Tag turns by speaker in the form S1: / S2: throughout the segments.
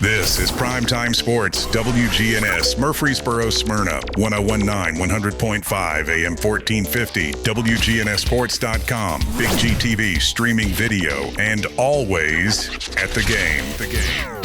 S1: This is Primetime Sports, WGNS, Murfreesboro, Smyrna, 1019, 100.5, AM 1450, WGNSSports.com, Big GTV, streaming video, and always at the game.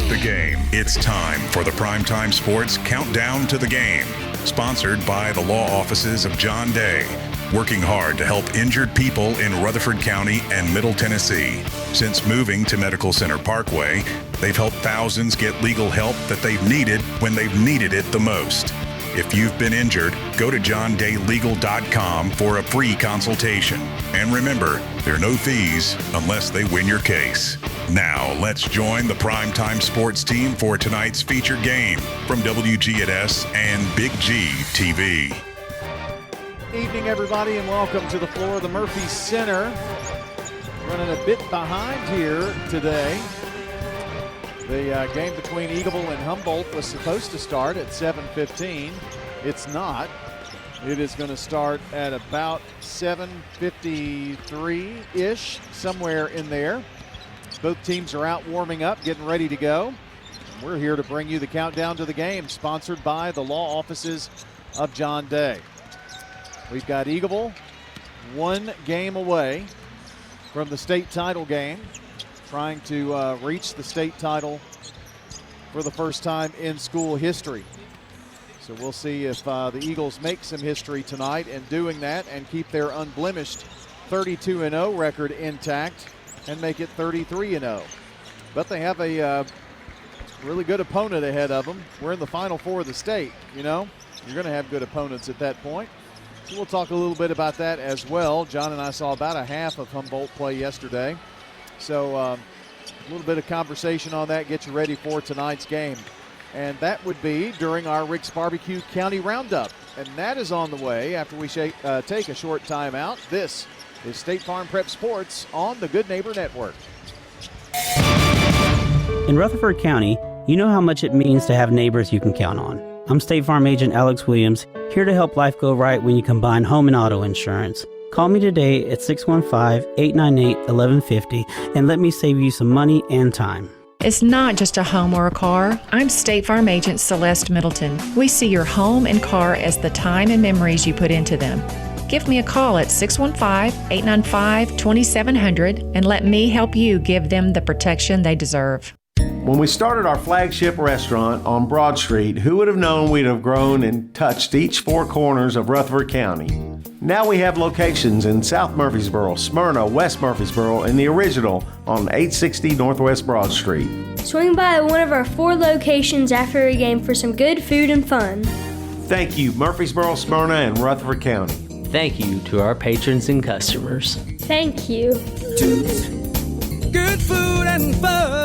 S1: The game. It's time for the Primetime Sports Countdown to the Game, sponsored by the law offices of John Day, working hard to help injured people in Rutherford County and Middle Tennessee. Since moving to Medical Center Parkway, they've helped thousands get legal help that they've needed when they've needed it the most. If you've been injured, go to johndaylegal.com for a free consultation. And remember, there are no fees unless they win your case. Now, let's join the Primetime Sports team for tonight's featured game from WGNS and Big G TV.
S2: Evening, everybody, and welcome to the floor of the Murphy Center. Running a bit behind here today. The game between Eagleville and Humboldt was supposed to start at 7:15. It's not. It is going to start at about 7:53-ish, somewhere in there. Both teams are out warming up, getting ready to go. We're here to bring you the countdown to the game, sponsored by the law offices of John Day. We've got Eagleville one game away from the state title game, trying to reach the state title for the first time in school history. So we'll see if the Eagles make some history tonight in doing that and keep their unblemished 32-0 record intact and make it 33-0. But they have a really good opponent ahead of them. We're in the Final Four of the state, you know. You're going to have good opponents at that point. So we'll talk a little bit about that as well. John and I saw about a half of Humboldt play yesterday. So a little bit of conversation on that, get you ready for tonight's game. And that would be during our Rick's Barbecue County Roundup. And that is on the way after we take a short timeout. This is State Farm Prep Sports on the Good Neighbor Network.
S3: In Rutherford County, you know how much it means to have neighbors you can count on. I'm State Farm Agent Alex Williams, here to help life go right when you combine home and auto insurance. Call me today at 615-898-1150 and let me save you some money and time.
S4: It's not just a home or a car. I'm State Farm Agent Celeste Middleton. We see your home and car as the time and memories you put into them. Give me a call at 615-895-2700 and let me help you give them the protection they deserve.
S5: When we started our flagship restaurant on Broad Street, who would have known we'd have grown and touched each four corners of Rutherford County? Now we have locations in South Murfreesboro, Smyrna, West Murfreesboro, and the original on 860 Northwest Broad Street.
S6: Swing by one of our 4 locations after a game for some good food and fun.
S5: Thank you, Murfreesboro, Smyrna, and Rutherford County.
S7: Thank you to our patrons and customers.
S6: Thank you.
S8: Good food and fun.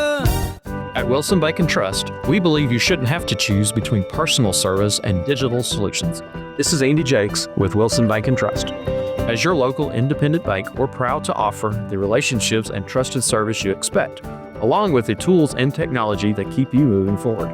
S9: At Wilson Bank and Trust, we believe you shouldn't have to choose between personal service and digital solutions. This is Andy Jakes with Wilson Bank and Trust. As your local independent bank, we're proud to offer the relationships and trusted service you expect, along with the tools and technology that keep you moving forward.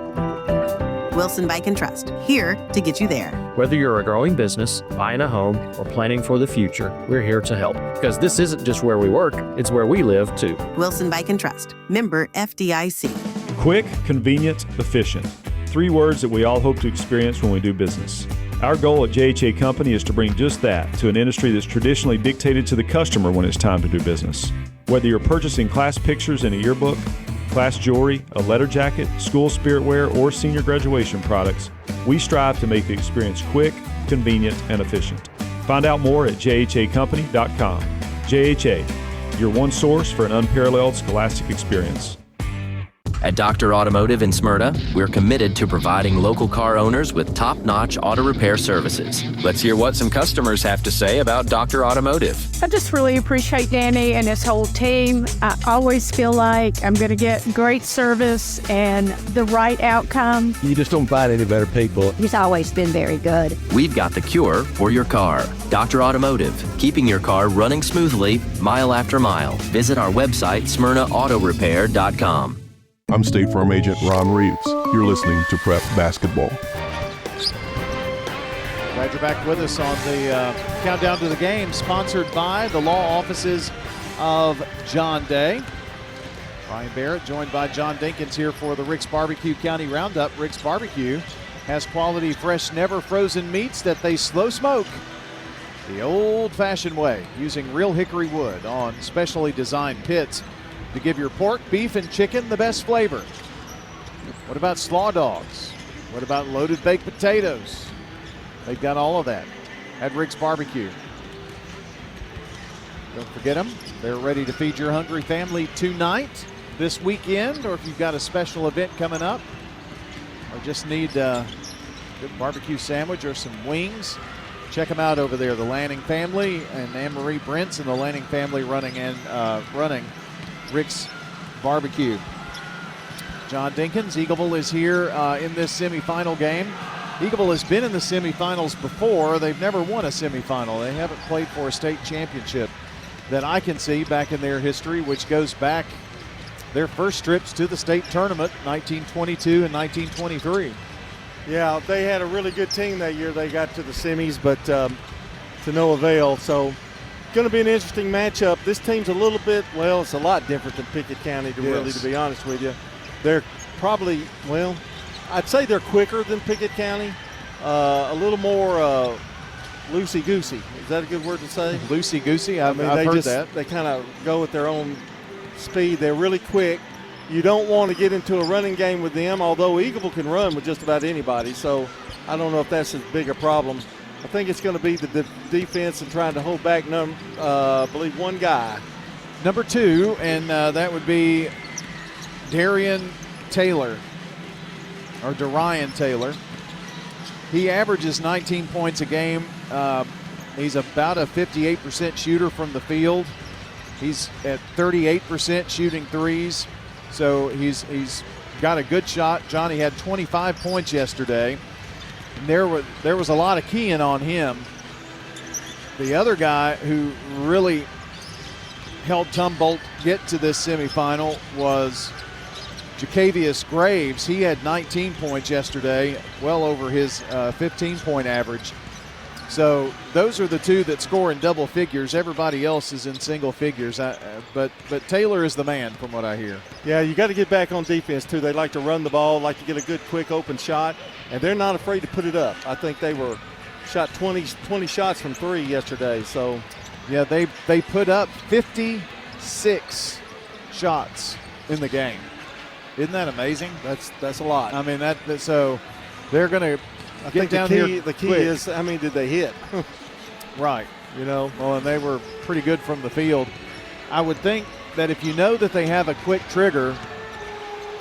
S10: Wilson Bank and Trust, here to get you there.
S9: Whether you're a growing business, buying a home, or planning for the future, we're here to help. Because this isn't just where we work, it's where we live too.
S10: Wilson Bank and Trust, member FDIC.
S11: Quick, convenient, efficient. 3 words that we all hope to experience when we do business. Our goal at JHA Company is to bring just that to an industry that's traditionally dictated to the customer when it's time to do business. Whether you're purchasing class pictures in a yearbook, class jewelry, a letter jacket, school spirit wear, or senior graduation products, we strive to make the experience quick, convenient, and efficient. Find out more at jhacompany.com. JHA, your one source for an unparalleled scholastic experience.
S12: At Dr. Automotive in Smyrna, we're committed to providing local car owners with top-notch auto repair services. Let's hear what some customers have to say about Dr. Automotive.
S13: I just really appreciate Danny and his whole team. I always feel like I'm going to get great service and the right outcome.
S14: You just don't find any better people.
S15: He's always been very good.
S12: We've got the cure for your car. Dr. Automotive, keeping your car running smoothly, mile after mile. Visit our website, smyrnaautorepair.com.
S16: I'm State Farm Agent Ron Reeves. You're listening to Prep Basketball.
S2: Glad you're back with us on the countdown to the game, sponsored by the law offices of John Day. Ryan Barrett joined by John Dinkins here for the Rick's Barbecue County Roundup. Rick's Barbecue has quality, fresh, never frozen meats that they slow smoke the old-fashioned way, using real hickory wood on specially designed pits to give your pork, beef, and chicken the best flavor. What about slaw dogs? What about loaded baked potatoes? They've got all of that at Rick's Barbecue. Don't forget them. They're ready to feed your hungry family tonight, this weekend, or if you've got a special event coming up, or just need a good barbecue sandwich or some wings. Check them out over there. The Lanning family and Anne-Marie Brentz and the Lanning family running Rick's Barbecue. John Dinkins, Eagleville is here in this semifinal game. Eagleville has been in the semifinals before. They've never won a semifinal. They haven't played for a state championship that I can see back in their history, which goes back their first trips to the state tournament, 1922 and 1923.
S15: Yeah, they had a really good team that year. They got to the semis, but to no avail. So going to be an interesting matchup. This team's a little bit, well, it's a lot different than Pickett County, to be honest with you. They're probably, well, I'd say they're quicker than Pickett County, a little more loosey-goosey. Is that a good word to say?
S2: Loosey-goosey? I've heard that.
S15: They kind of go at their own speed. They're really quick. You don't want to get into a running game with them, although Eagleville can run with just about anybody, so I don't know if that's as big a problem. I think it's going to be the defense and trying to hold back, I believe, one guy.
S2: Number 2, and that would be Darian Taylor, or Darian Taylor. He averages 19 points a game. He's about a 58% shooter from the field. He's at 38% shooting threes. So he's got a good shot. Johnny had 25 points yesterday. And there was a lot of keying on him. The other guy who really helped Humboldt get to this semifinal was Jacavius Graves. He had 19 points yesterday, well over his 15-point average. So those are the two that score in double figures. Everybody else is in single figures. But Taylor is the man from what I hear.
S15: Yeah, you got to get back on defense, too. They like to run the ball, like to get a good, quick, open shot, and they're not afraid to put it up. I think they shot 20 shots from 3 yesterday. So,
S2: yeah, they put up 56 shots in the game. Isn't that amazing?
S15: That's a lot.
S2: I mean, so they're going to get down here.
S15: The key is, how many did they hit?
S2: Right. Well, and they were pretty good from the field. I would think that if you know that they have a quick trigger,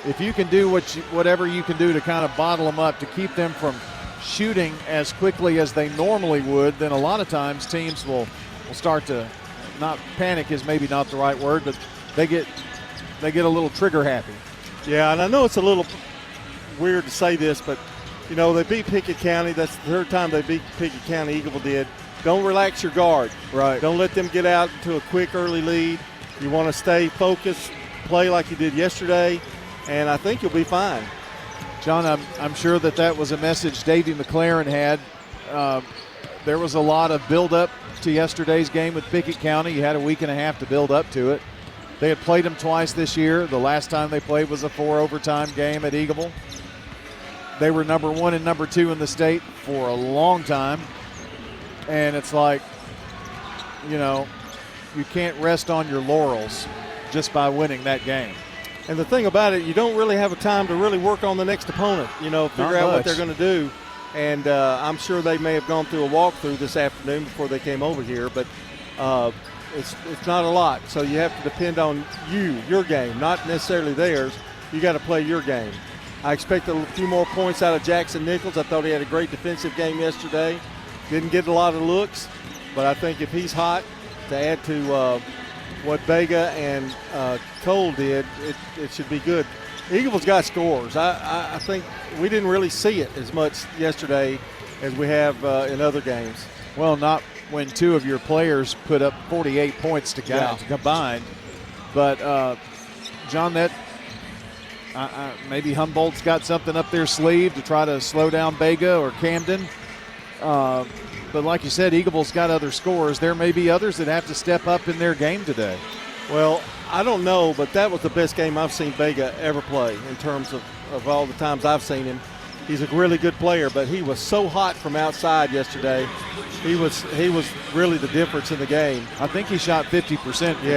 S2: if you can do whatever you can do to kind of bottle them up to keep them from shooting as quickly as they normally would, then a lot of times teams will start to, not panic is maybe not the right word, but they get a little trigger happy.
S15: Yeah, and I know it's a little weird to say this, but they beat Pickett County. That's the third time they beat Pickett County. Eagleville did. Don't relax your guard.
S2: Right.
S15: Don't let them get out to a quick early lead. You want to stay focused, play like you did yesterday, and I think you'll be fine.
S2: John, I'm sure that was a message Davey McLaren had. There was a lot of build-up to yesterday's game with Pickett County. You had a week and a half to build up to it. They had played them twice this year. The last time they played was a 4-overtime game at Eagleville. They were number 1 and number 2 in the state for a long time. And it's like, you can't rest on your laurels just by winning that game.
S15: And the thing about it, you don't really have a time to really work on the next opponent, figure out what they're going to do. And I'm sure they may have gone through a walkthrough this afternoon before they came over here, but it's not a lot. So you have to depend on your game, not necessarily theirs. You got to play your game. I expect a few more points out of Jackson Nichols. I thought he had a great defensive game yesterday. Didn't get a lot of looks, but I think if he's hot, to add to what Vega and Cole did, it should be good. Eagleville's got scores. I think we didn't really see it as much yesterday as we have in other games.
S2: Well, not when 2 of your players put up 48 points to combine. But, John, maybe Humboldt's got something up their sleeve to try to slow down Vega or Camden. But like you said, Eagleville's got other scores. There may be others that have to step up in their game today.
S15: Well, I don't know, but that was the best game I've seen Vega ever play in terms of all the times I've seen him. He's a really good player, but he was so hot from outside yesterday. He was really the difference in the game.
S2: I think he shot 50% for three.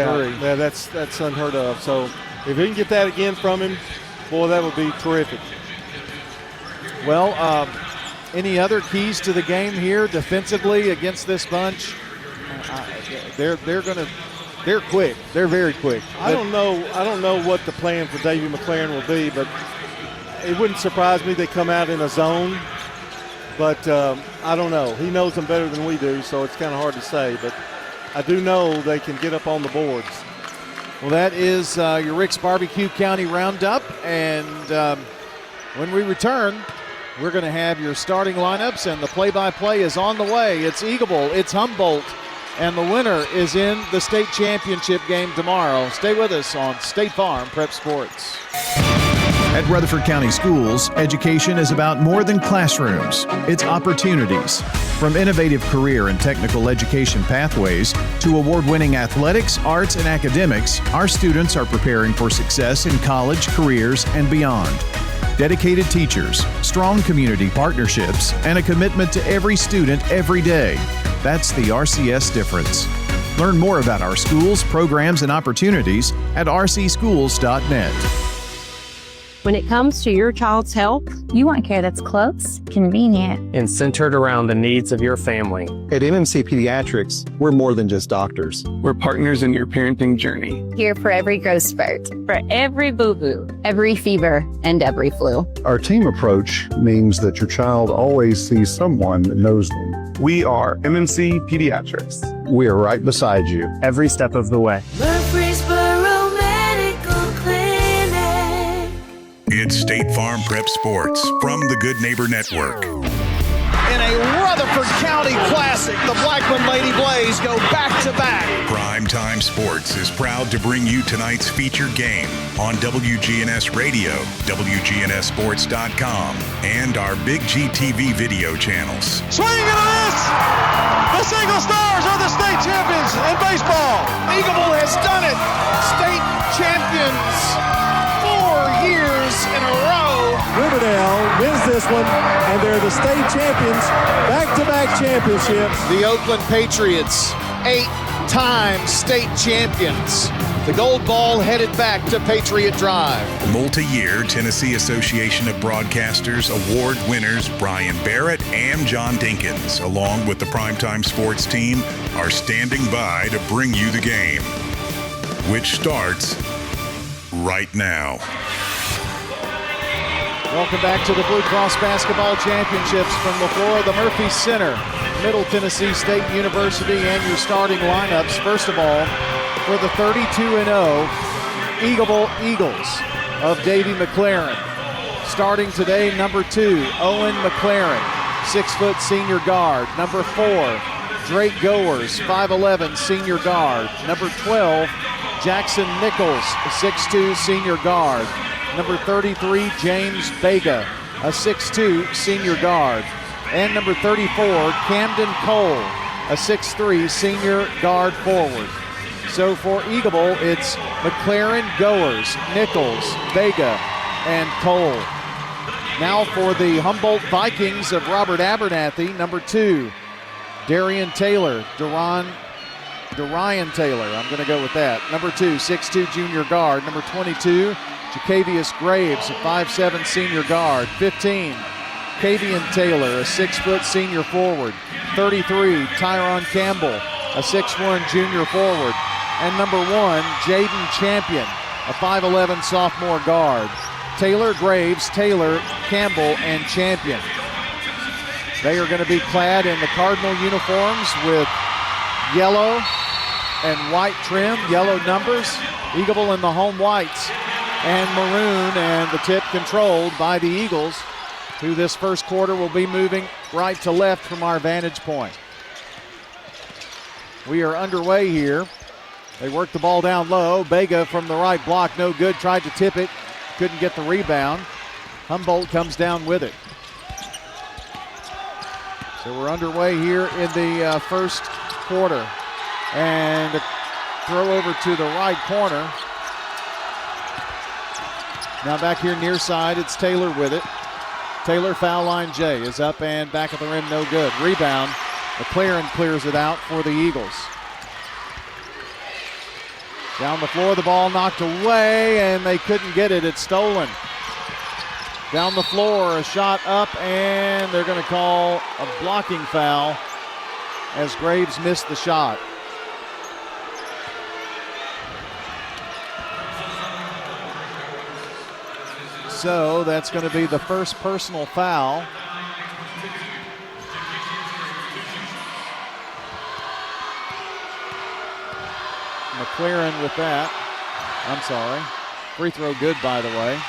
S15: Yeah, that's unheard of. So if we can get that again from him, boy, that would be terrific.
S2: Well, any other keys to the game here defensively against this bunch? They're quick. They're very quick.
S15: I don't know what the plan for Davey McLaren will be, but it wouldn't surprise me they come out in a zone. But I don't know. He knows them better than we do, so it's kind of hard to say. But I do know they can get up on the boards.
S2: Well, that is your Rick's Barbecue County Roundup. And when we return, we're going to have your starting lineups, and the play-by-play is on the way. It's Eagleville, it's Humboldt, and the winner is in the state championship game tomorrow. Stay with us on State Farm Prep Sports.
S17: At Rutherford County Schools, education is about more than classrooms. It's opportunities. From innovative career and technical education pathways to award-winning athletics, arts, and academics, our students are preparing for success in college, careers, and beyond. Dedicated teachers, strong community partnerships, and a commitment to every student every day. That's the RCS difference. Learn more about our schools, programs, and opportunities at rcschools.net.
S18: When it comes to your child's health, you want care that's close, convenient,
S19: and centered around the needs of your family.
S20: At MMC Pediatrics, we're more than just doctors.
S21: We're partners in your parenting journey.
S22: Here for every growth spurt, for every boo-boo, every fever, and every flu.
S23: Our team approach means that your child always sees someone that knows them.
S21: We are MMC Pediatrics.
S20: We are right beside you
S19: every step of the way.
S1: It's State Farm Prep Sports from the Good Neighbor Network.
S24: In a Rutherford County Classic, the Blackman Lady Blaze go back-to-back.
S1: Primetime Sports is proud to bring you tonight's featured game on WGNS Radio, WGNSSports.com, and our Big G TV video channels.
S24: Swing and a miss! The Single Stars are the state champions in baseball. Eagleville has done it. State champions. 4 years in a row.
S5: Riverdale wins this one, and they're the state champions, back-to-back championships.
S24: The Oakland Patriots, 8-time state champions. The gold ball headed back to Patriot Drive.
S1: Multi-year Tennessee Association of Broadcasters award winners Brian Barrett and John Dinkins, along with the Primetime Sports team, are standing by to bring you the game, which starts right now.
S2: Welcome back to the Blue Cross Basketball Championships from the floor of the Murphy Center, Middle Tennessee State University, and your starting lineups. First of all, for the 32-0 Eagleville Eagles of Davey McLaren. Starting today, number 2, Owen McLaren, 6-foot senior guard. Number 4, Drake Goers, 5'11", senior guard. Number 12, Jackson Nichols, a 6'2", senior guard. Number 33, James Vega, a 6'2", senior guard. And number 34, Camden Cole, a 6'3", senior guard forward. So for Eagleville, it's McLaren, Goers, Nichols, Vega, and Cole. Now for the Humboldt Vikings of Robert Abernathy, number 2, Darian Taylor, Darian Taylor, I'm going to go with that. Number 2, 6'2", junior guard. Number 22, Jacavius Graves, a 5'7", senior guard. 15, Kavian Taylor, a 6-foot senior forward. 33, Tyron Campbell, a 6'1", junior forward. And number 1, Jaden Champion, a 5'11", sophomore guard. Taylor, Graves, Taylor, Campbell, and Champion. They are going to be clad in the Cardinal uniforms with yellow and white trim, yellow numbers. Eagleville in the home whites and maroon, and the tip controlled by the Eagles, who this first quarter will be moving right to left from our vantage point. We are underway here. They work the ball down low. Vega from the right block, no good. Tried to tip it, couldn't get the rebound. Humboldt comes down with it. So we're underway here in the first quarter. And throw over to the right corner. Now back here near side, it's Taylor with it. Taylor, foul line J, is up and back at the rim, no good. Rebound, McLaren clears it out for the Eagles. Down the floor, the ball knocked away, and they couldn't get it. It's stolen. Down the floor, a shot up, and they're going to call a blocking foul as Graves missed the shot. So that's going to be the first personal foul. McLaren with that. I'm sorry. Free throw good, by the way.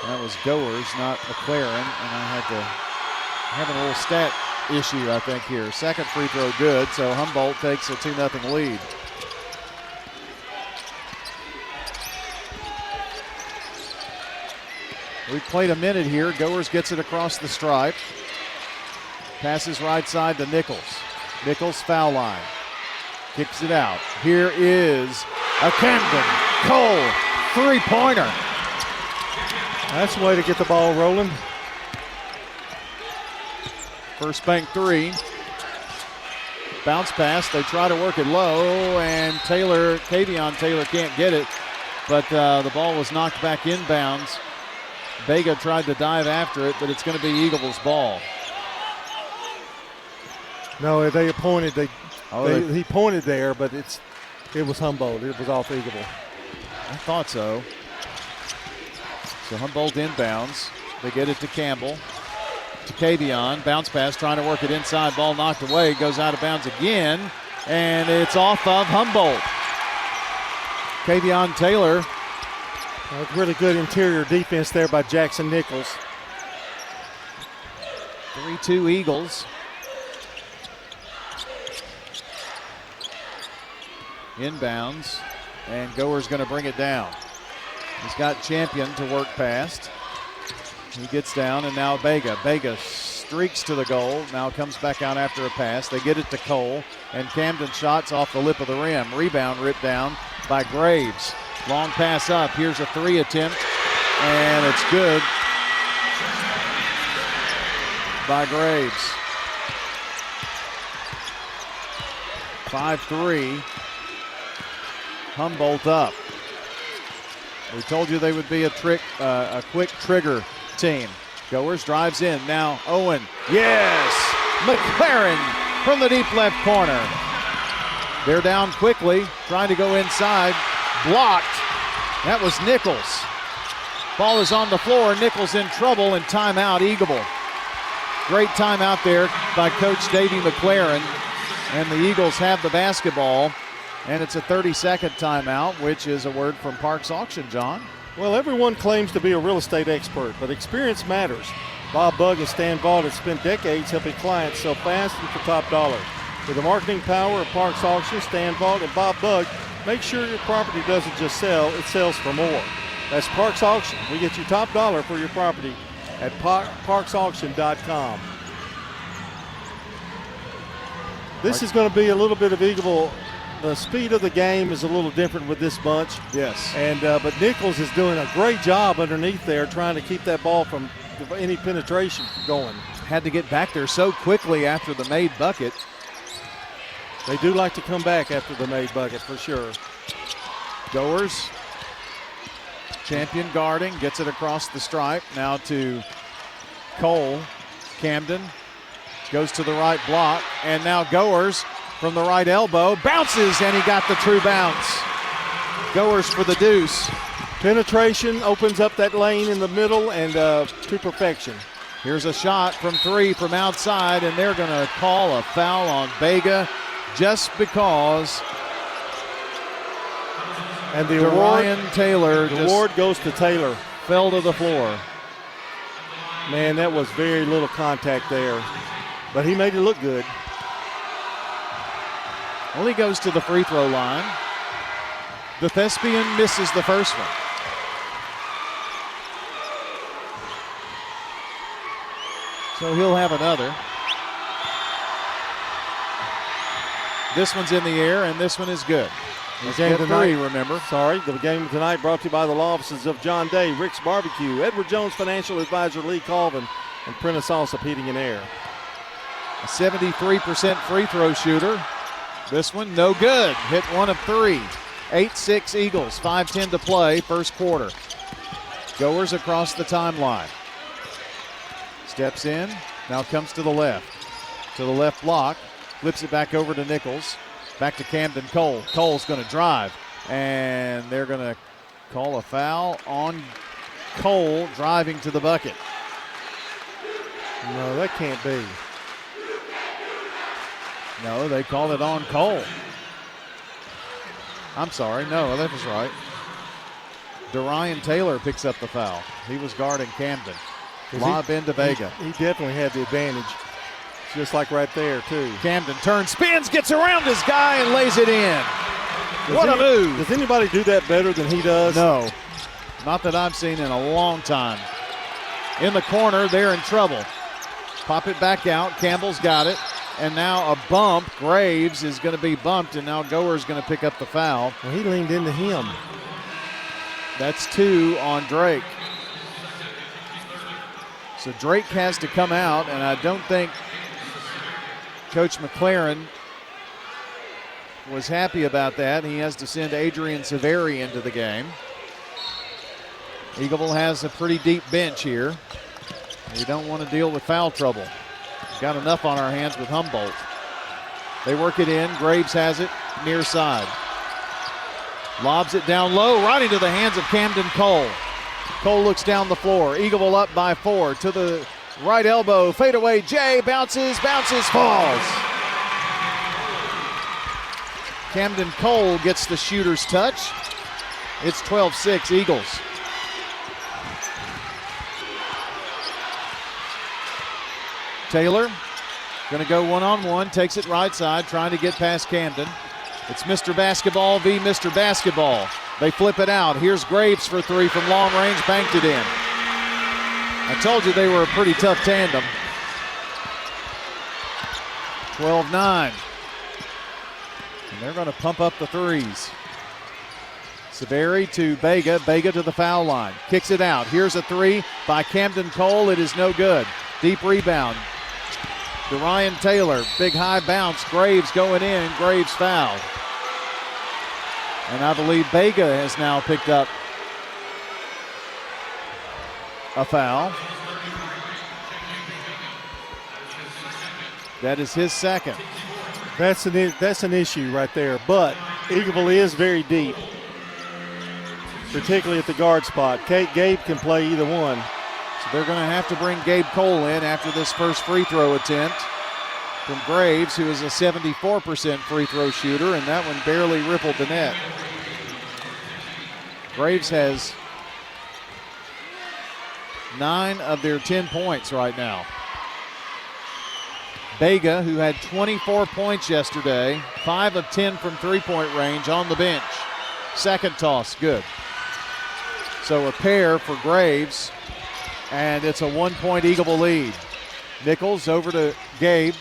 S2: That was Goers, not McLaren, and I had to have a little stat issue, I think, here. Second free throw good, so Humboldt takes a 2-0 lead. We've played a minute here. Goers gets it across the stripe. Passes right side to Nichols. Nichols foul line. Kicks it out. Here is a Camden Cole three-pointer.
S15: That's the way to get the ball rolling.
S2: First bank three. Bounce pass. They try to work it low, and Kavion Taylor can't get it, but the ball was knocked back inbounds. Vega tried to dive after it, but it's going to be Eagleville's ball.
S15: No, they pointed. He pointed there, but it was Humboldt. It was off Eagleville.
S2: I thought so. So Humboldt inbounds. They get it to Campbell. To Kavion. Bounce pass, trying to work it inside. Ball knocked away. Goes out of bounds again. And it's off of Humboldt. Kavion Taylor.
S15: Really good interior defense there by Jackson Nichols.
S2: 3-2 Eagles. Inbounds, and Goer's going to bring it down. He's got Champion to work past. He gets down, and now Vega. Vega streaks to the goal, now comes back out after a pass. They get it to Cole, and Camden shots off the lip of the rim. Rebound ripped down by Graves. Long pass up. Here's a three attempt, and it's good by Graves. 5-3. Humboldt up. We told you they would be a quick trigger team. Goers drives in. Now Owen. Yes! McLaren from the deep left corner. They're down quickly, trying to go inside. Blocked. That was Nichols. Ball is on the floor. Nichols in trouble, and timeout Eagleville. Great timeout there by Coach Davey McLaren. And the Eagles have the basketball. And it's a 30-second timeout, which is a word from Parks Auction, John.
S15: Well, everyone claims to be a real estate expert, but experience matters. Bob Bugg and Stan Vaught have spent decades helping clients sell fast and for top dollar. With the marketing power of Parks Auction, Stan Vaught, and Bob Bugg, make sure your property doesn't just sell, it sells for more. That's Parks Auction. We get you top dollar for your property at parksauction.com. This is going to be a little bit of Eagleville. The speed of the game is a little different with this bunch.
S2: Yes.
S15: And but Nichols is doing a great job underneath there trying to keep that ball from any penetration going.
S2: Had to get back there so quickly after the made bucket.
S15: They do like to come back after the made bucket for sure.
S2: Goers. Champion guarding, gets it across the stripe. Now to Cole. Camden goes to the right block. And now Goers from the right elbow. Bounces, and he got the true bounce. Goers for the deuce.
S15: Penetration opens up that lane in the middle and to perfection.
S2: Here's a shot from three from outside, and they're going to call a foul on Vega just because.
S15: And the award goes to Taylor.
S2: Fell to the floor.
S15: Man, that was very little contact there, but he made it look good.
S2: Well, he goes to the free throw line. The Thespian misses the first one. So he'll have another. This one's in the air, and this one is good.
S15: The game tonight,
S2: remember.
S15: Sorry, the game tonight brought to you by the law offices of John Day, Rick's Barbecue, Edward Jones Financial Advisor Lee Colvin, and Prentice Allsup Heating and Air.
S2: A 73% free throw shooter. This one, no good. Hit 1 of 3. 8-6 Eagles, 5:10 to play, first quarter. Goers across the timeline. Steps in, now comes to the left block, flips it back over to Nichols. Back to Camden Cole. Cole's going to drive, and they're going to call a foul on Cole driving to the bucket.
S15: No, that can't be.
S2: No, they called it on Cole. I'm sorry. No, that was right. Darian Taylor picks up the foul. He was guarding Camden. Lob into Vega.
S15: He definitely had the advantage. Just like right there, too.
S2: Camden turns, spins, gets around his guy, and lays it in. What a move.
S15: Does anybody do that better than he does?
S2: No. Not that I've seen in a long time. In the corner, they're in trouble. Pop it back out. Campbell's got it. And now a bump. Graves is going to be bumped, and now Goer's going to pick up the foul.
S15: Well, he leaned into him.
S2: That's 2 on Drake. So Drake has to come out, and I don't think Coach McLaren was happy about that. He has to send Adrian Severi into the game. Eagleville has a pretty deep bench here. We don't want to deal with foul trouble. We've got enough on our hands with Humboldt. They work it in. Graves has it near side. Lobs it down low, right into the hands of Camden Cole. Cole looks down the floor. Eagleville up by 4 to the right elbow. Fadeaway Jay bounces, falls. Camden Cole gets the shooter's touch. It's 12-6 Eagles. Taylor going to go one-on-one, takes it right side, trying to get past Camden. It's Mr. Basketball v. Mr. Basketball. They flip it out. Here's Graves for 3 from long range, banked it in. I told you they were a pretty tough tandem. 12-9. And they're going to pump up the threes. Severi to Vega. Vega to the foul line. Kicks it out. Here's a 3 by Camden Cole. It is no good. Deep rebound. Darian Taylor. Big high bounce. Graves going in. Graves fouled. And I believe Vega has now picked up a foul. That is his second.
S15: That's an issue right there. But Eagleville is very deep, particularly at the guard spot. Gabe can play either one.
S2: So they're going to have to bring Gabe Cole in after this first free throw attempt from Graves, who is a 74% free throw shooter, and that one barely rippled the net. Graves has 9 of their 10 points right now. Vega, who had 24 points yesterday, 5 of 10 from three-point range on the bench. Second toss, good. So a pair for Graves, and it's a 1-point Eagleville lead. Nichols over to Gabe,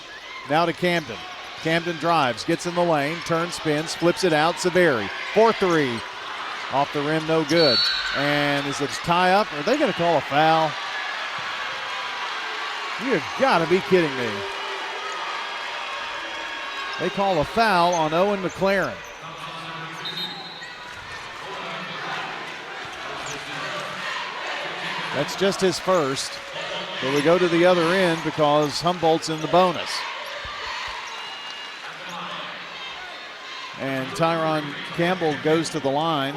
S2: now to Camden. Camden drives, gets in the lane, turns, spins, flips it out. Severi, 4-3. Off the rim, no good. And is it a tie-up? Are they going to call a foul? You've got to be kidding me. They call a foul on Owen McLaren. That's just his first. But we go to the other end because Humboldt's in the bonus. And Tyron Campbell goes to the line.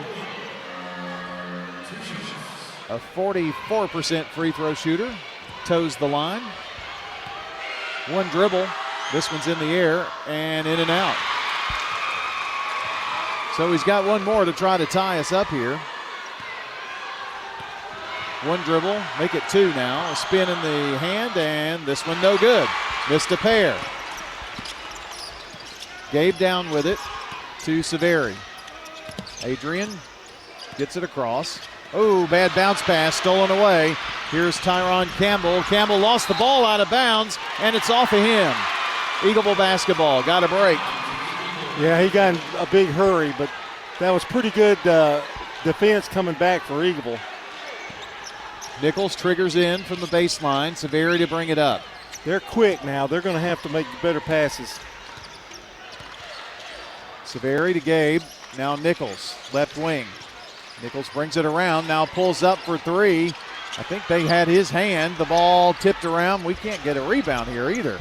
S2: A 44% free throw shooter. Toes the line. One dribble. This one's in the air and in and out. So he's got one more to try to tie us up here. One dribble, make it 2 now. A spin in the hand, and this one no good. Missed a pair. Gabe down with it to Severi. Adrian gets it across. Oh, bad bounce pass, stolen away. Here's Tyron Campbell. Campbell lost the ball out of bounds, and it's off of him. Eagleville basketball, got a break.
S15: Yeah, he got in a big hurry, but that was pretty good defense coming back for Eagleville.
S2: Nichols triggers in from the baseline. Severi to bring it up.
S15: They're quick now. They're going to have to make better passes.
S2: Severi to Gabe. Now Nichols, left wing. Nichols brings it around, now pulls up for three. I think they had his hand. The ball tipped around. We can't get a rebound here either.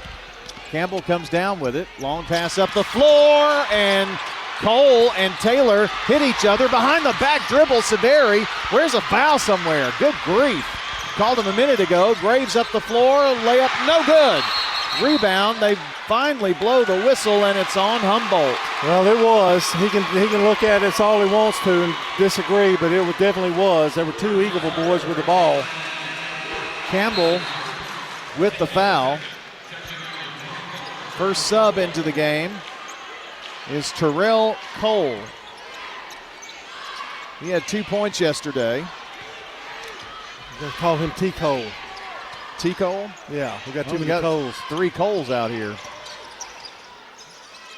S2: Campbell comes down with it. Long pass up the floor, and Cole and Taylor hit each other. Behind the back dribble, Severi. Where's a foul somewhere? Good grief. Called him a minute ago. Graves up the floor, layup no good. Rebound, they finally blow the whistle, and it's on Humboldt.
S15: Well, it was. He can look at it all he wants to and disagree, but it definitely was. There were two Eagleville boys with the ball.
S2: Campbell with the foul. First sub into the game is Terrell Cole. He had 2 points yesterday.
S15: They call him T-Cole.
S2: T-Cole?
S15: Yeah, we got too many Coles.
S2: 3 Coles out here.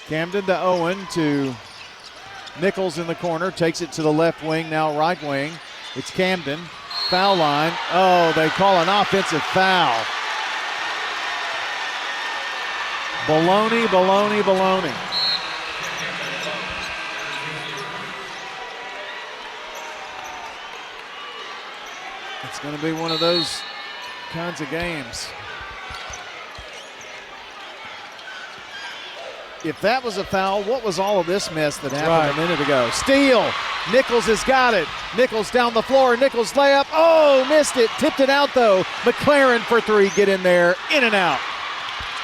S2: Camden to Owen to Nichols in the corner. Takes it to the left wing, now right wing. It's Camden. Foul line. Oh, they call an offensive foul. Baloney, baloney, baloney. It's going to be one of those kinds of games. If that was a foul, what was all of this mess that happened a minute ago? Steal. Nichols has got it. Nichols down the floor. Nichols layup. Oh, missed it. Tipped it out, though. McLaren for three. Get in there. In and out.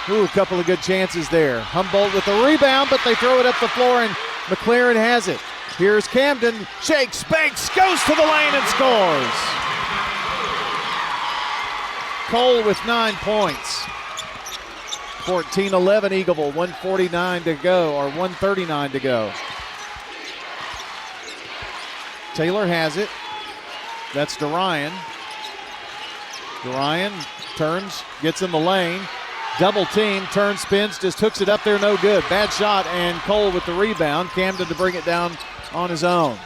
S2: Ooh, a couple of good chances there. Humboldt with the rebound, but they throw it up the floor, and McLaren has it. Here's Camden. Shakes, banks, goes to the lane and scores. Cole with 9 points. 14-11 Eagleville, 1:49 to go, or 1:39 to go. Taylor has it. That's DeRyan. DeRyan turns, gets in the lane. Double team, turns, spins, just hooks it up there, no good. Bad shot, and Cole with the rebound. Camden to bring it down on his own.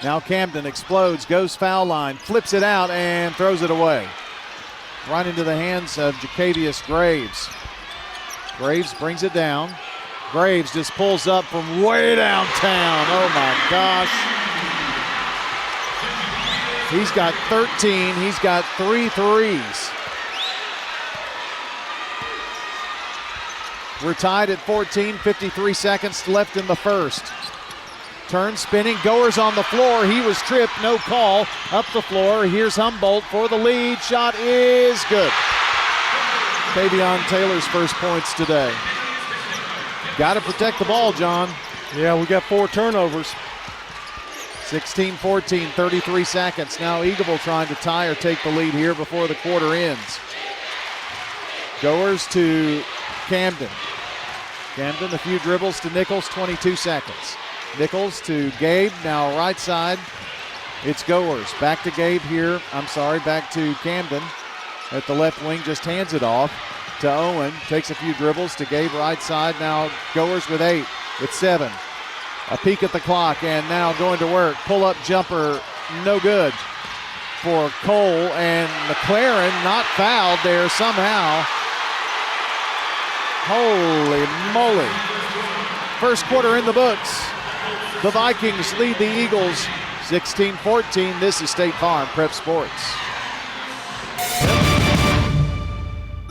S2: Now Camden explodes, goes foul line, flips it out, and throws it away. Right into the hands of Jacavius Graves. Graves brings it down. Graves just pulls up from way downtown. Oh my gosh. He's got 13. He's got 3 threes. We're tied at 14, 53 seconds left in the first. Turn, spinning, Goers on the floor. He was tripped, no call. Up the floor, here's Humboldt for the lead. Shot is good. Tavion Taylor's first points today. Got to protect the ball, John.
S15: Yeah, we got 4 turnovers.
S2: 16-14, 33 seconds. Now Eagleville trying to tie or take the lead here before the quarter ends. Goers to Camden. Camden, a few dribbles to Nichols, 22 seconds. Nichols to Gabe, now right side. It's Goers. Back to Gabe here. Back to Camden at the left wing. Just hands it off to Owen. Takes a few dribbles to Gabe right side. Now Goers with 8. It's 7. A peek at the clock, and now going to work. Pull-up jumper, no good for Cole, and McLaren not fouled there somehow. Holy moly. First quarter in the books. The Vikings lead the Eagles 16-14. This is State Farm Prep Sports.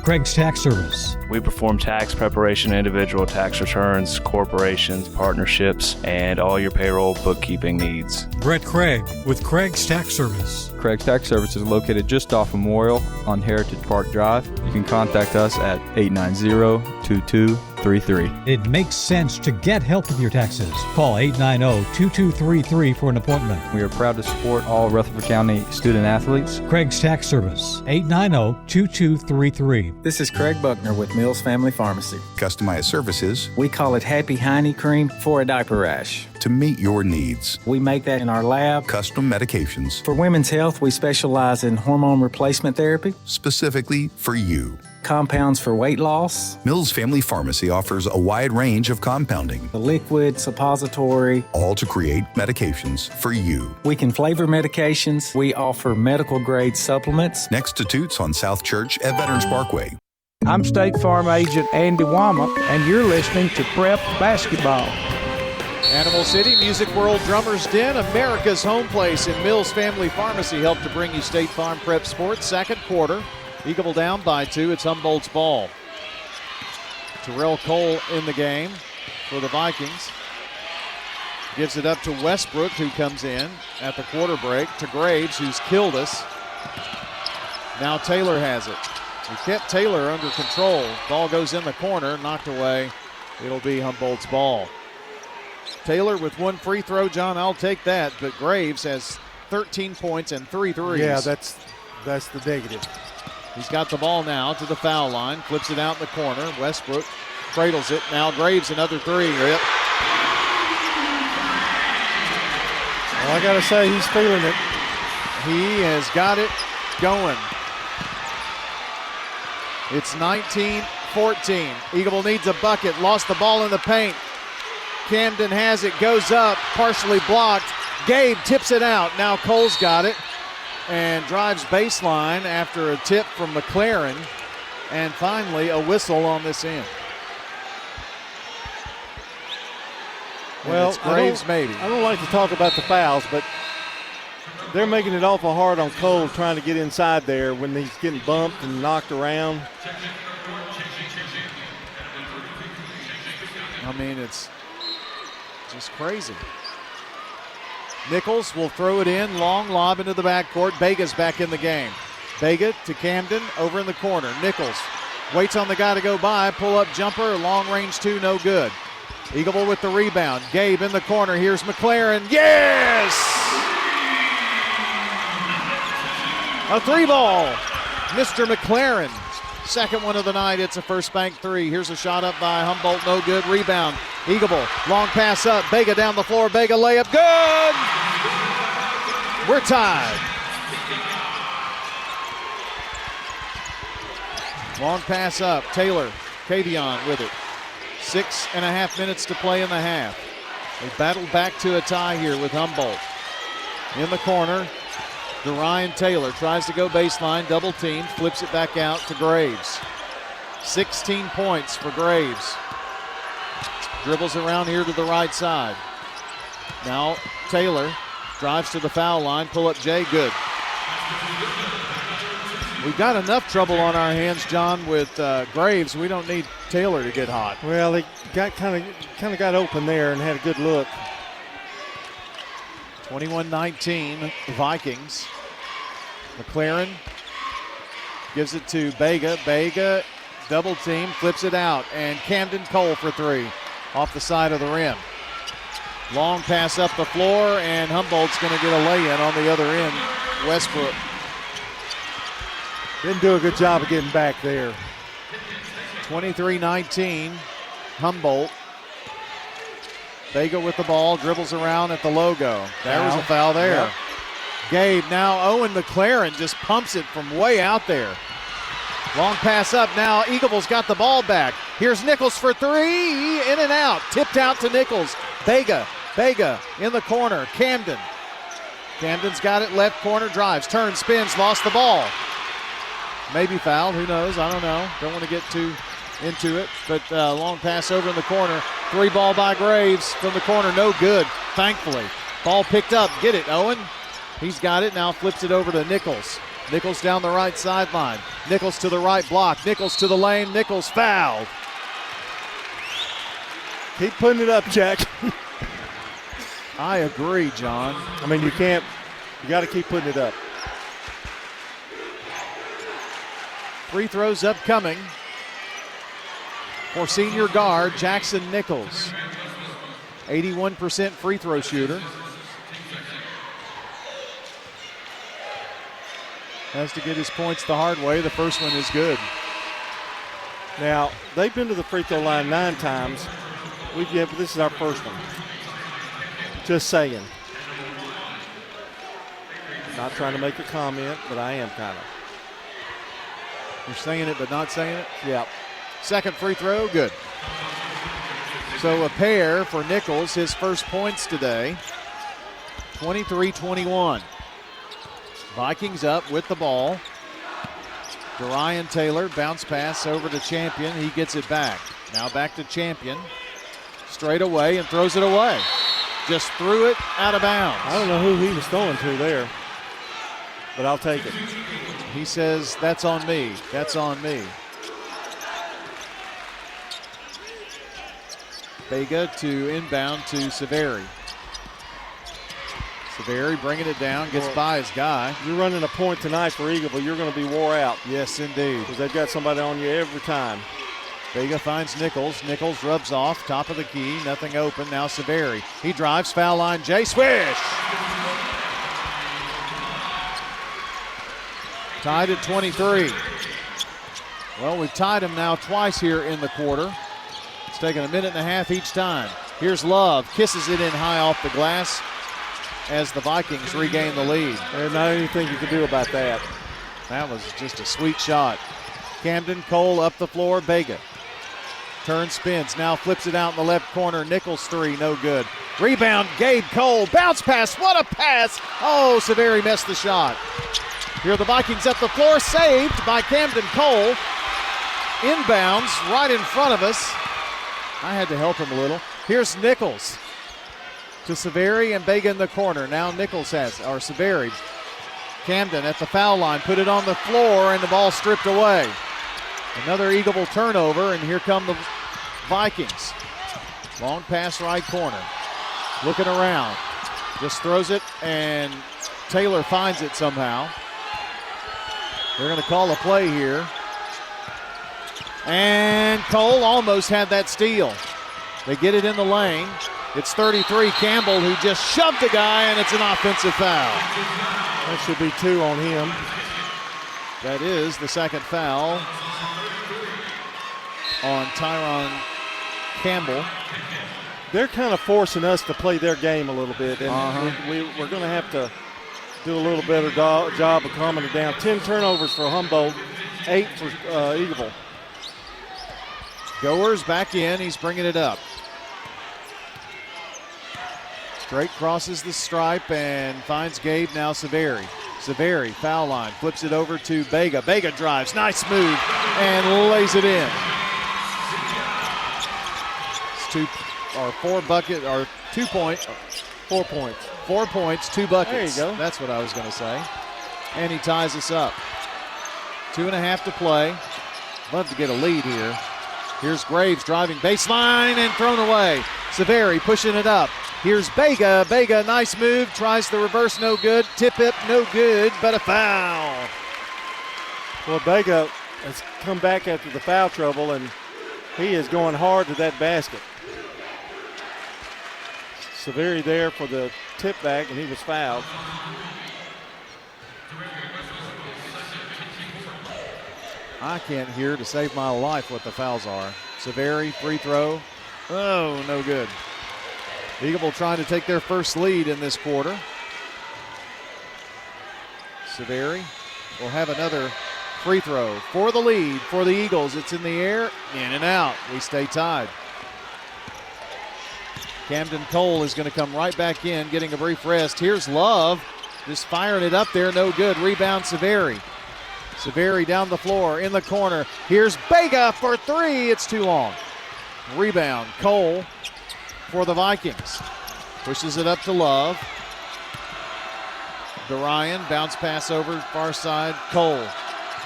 S3: Craig's Tax Service.
S4: We perform tax preparation, individual tax returns, corporations, partnerships, and all your payroll bookkeeping needs.
S3: Brett Craig with Craig's Tax Service.
S6: Craig's Tax Service is located just off Memorial on Heritage Park Drive. You can contact us at 890-2233.
S3: It makes sense to get help with your taxes. Call 890-2233 for an appointment.
S6: We are proud to support all Rutherford County student athletes.
S3: Craig's Tax Service, 890-2233.
S7: This is Craig Buckner with Mills Family Pharmacy.
S25: Customized services.
S7: We call it Happy Hiney Cream for a diaper rash.
S25: To meet your needs.
S7: We make that in our lab.
S25: Custom medications.
S7: For women's health, we specialize in hormone replacement therapy.
S25: Specifically for you.
S7: compounds for weight loss,
S25: Mills Family Pharmacy offers a wide range of compounding,
S7: the liquid, suppository,
S25: all to create medications for you.
S7: We can flavor medications. We offer medical-grade supplements.
S25: Next to Toots on South Church at Veterans Parkway.
S8: I'm State Farm Agent Andy Wama, and you're listening to Prep Basketball.
S2: Animal City, Music World Drummers Den, America's home place in Mills Family Pharmacy helped to bring you State Farm Prep Sports. Second quarter, Eagleville down by 2. It's Humboldt's ball. Terrell Cole in the game for the Vikings. Gives it up to Westbrook, who comes in at the quarter break, to Graves, who's killed us. Now Taylor has it. He kept Taylor under control. Ball goes in the corner, knocked away. It'll be Humboldt's ball. Taylor with 1 free throw, John, I'll take that, but Graves has 13 points and 3 threes.
S15: Yeah, that's the negative.
S2: He's got the ball now to the foul line, flips it out in the corner. Westbrook cradles it. Now Graves another 3. Yep.
S15: Well, I got to say, he's feeling it.
S2: He has got it going. It's 19-14. Eagleville needs a bucket. Lost the ball in the paint. Camden has it, goes up, partially blocked. Gabe tips it out. Now Cole's got it and drives baseline after a tip from McLaren. And finally a whistle on this end.
S15: Well,
S2: it's Graves maybe.
S15: I don't like to talk about the fouls, but they're making it awful hard on Cole trying to get inside there when he's getting bumped and knocked around.
S2: I mean, it's just crazy. Nichols will throw it in, long lob into the backcourt. Bega's back in the game. Bega to Camden, over in the corner. Nichols waits on the guy to go by, pull-up jumper, long range 2, no good. Eagleville with the rebound. Gabe in the corner. Here's McLaren. Yes! A 3-ball. Mr. McLaren. Second one of the night. It's a first bank 3. Here's a shot up by Humboldt. No good. Rebound. Eagleville. Long pass up. Bega down the floor. Bega layup. Good! We're tied. Long pass up. Taylor. Kavion with it. 6.5 minutes to play in the half. They battled back to a tie here with Humboldt. In the corner, DeRyan Taylor tries to go baseline, double teamed, flips it back out to Graves. 16 points for Graves. Dribbles around here to the right side. Now Taylor drives to the foul line, pull up Jay, good. We've got enough trouble on our hands, John, with Graves. We don't need Taylor to get hot.
S15: Well, they got kind of got open there and had a good look.
S2: 21-19, Vikings. McLaren gives it to Bega. Bega, double team, flips it out, and Camden Cole for 3 off the side of the rim. Long pass up the floor, and Humboldt's going to get a lay-in on the other end. Westbrook.
S15: Didn't do a good job of getting back there.
S2: 23-19, Humboldt. Bega with the ball, dribbles around at the logo. There was a foul there. Yep. Gabe, now Owen McLaren just pumps it from way out there. Long pass up now. Eagleville's got the ball back. Here's Nichols for 3, in and out. Tipped out to Nichols. Bega in the corner. Camden's got it, left corner, drives, turns, spins, lost the ball. Maybe fouled, who knows, I don't know. Don't want to get too into it, but long pass over in the corner. 3-ball by Graves from the corner, no good, thankfully. Ball picked up, get it, Owen. He's got it, now flips it over to Nichols. Nichols down the right sideline. Nichols to the right block, Nichols to the lane, Nichols fouled.
S15: Keep putting it up, Jack.
S2: I agree, John.
S15: I mean, you got to keep putting it up.
S2: Free throws upcoming for senior guard Jackson Nichols. 81% free throw shooter. Has to get his points the hard way. The first one is good.
S15: Now, they've been to the free throw line 9 times. This is our first one. Just saying. Not trying to make a comment, but I am kind of.
S2: You're saying it but not saying it?
S15: Yeah.
S2: Second free throw, good. So a pair for Nichols, his first points today. 23-21. Vikings up with the ball. Dorian Taylor, bounce pass over to Champion. He gets it back. Now back to Champion. Straight away and throws it away. Just threw it out of bounds.
S15: I don't know who he was throwing to there, but I'll take it.
S2: He says, that's on me. That's on me. Vega to inbound to Severi. Severi bringing it down, gets by his guy.
S15: You're running a point tonight for Eagleville, you're going to be wore out.
S2: Yes, indeed.
S15: Because they've got somebody on you every time.
S2: Vega finds Nichols. Nichols rubs off, top of the key, nothing open. Now Severi. He drives, foul line, Jay, swish! Tied at 23. Well, we've tied him now twice here in the quarter. It's taken a minute and a half each time. Here's Love, kisses it in high off the glass as the Vikings regain the lead.
S15: There's not anything you can do about that.
S2: That was just a sweet shot. Camden, Cole up the floor, Vega. Turns, spins, now flips it out in the left corner. Nichols three, no good. Rebound, Gabe Cole, bounce pass, what a pass! Oh, Severi missed the shot. Here are the Vikings up the floor, saved by Camden Cole. Inbounds right in front of us. I had to help him a little. Here's Nichols to Severi and Vega in the corner. Now Nichols has, or Severi. Camden at the foul line, put it on the floor and the ball stripped away. Another Eagleville turnover, and here come the Vikings. Long pass right corner. Looking around. Just throws it, and Taylor finds it somehow. They're going to call a play here. And Cole almost had that steal. They get it in the lane. It's 33, Campbell, who just shoved a guy, and it's an offensive foul.
S15: That should be 2 on him.
S2: That is the second foul on Tyron Campbell.
S15: They're kind of forcing us to play their game a little bit, and we're going to have to do a little better job of calming it down. 10 turnovers for Humboldt, 8 for Eagleville.
S2: Goers back in, he's bringing it up. Straight crosses the stripe and finds Gabe, now Severi. Severi, foul line, flips it over to Vega. Vega drives, nice move, and lays it in. It's 4 points. 4 points, 2 buckets.
S15: There you go.
S2: That's what I was going to say. And he ties us up. 2.5 to play. Love to get a lead here. Here's Graves driving baseline and thrown away. Severi pushing it up. Here's Vega. Vega, nice move. Tries the reverse, no good. Tip it, no good, but a foul.
S15: Well, Vega has come back after the foul trouble, and he is going hard to that basket. Severi there for the tip back, and he was fouled.
S2: I can't hear to save my life what the fouls are. Severi, free throw. Oh, no good. Eagleville trying to take their first lead in this quarter. Severi will have another free throw for the lead for the Eagles. It's in the air, in and out. We stay tied. Camden Cole is going to come right back in, getting a brief rest. Here's Love, just firing it up there, no good. Rebound Severi. Severi down the floor, in the corner. Here's Vega for 3, it's too long. Rebound, Cole for the Vikings. Pushes it up to Love. Dorian, bounce pass over, far side, Cole.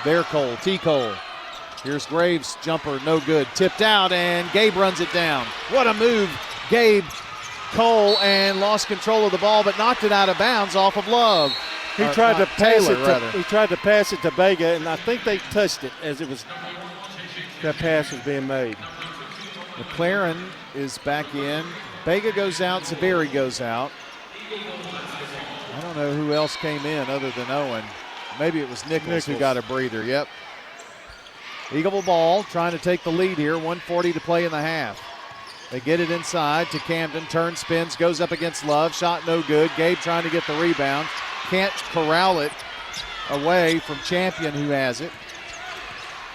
S2: There Cole, T. Cole. Here's Graves, jumper, no good. Tipped out, and Gabe runs it down. What a move, Gabe Cole, and lost control of the ball, but knocked it out of bounds off of Love.
S15: He tried to pass it to Vega, and I think they touched it as that pass was being made.
S2: McLaren is back in. Vega goes out, Severi goes out. I don't know who else came in other than Owen. Maybe it was Nichols who got a breather, yep. Eagleville ball, trying to take the lead here, 1:40 to play in the half. They get it inside to Camden, turns, spins, goes up against Love, shot no good. Gabe trying to get the rebound. Can't corral it away from Champion, who has it.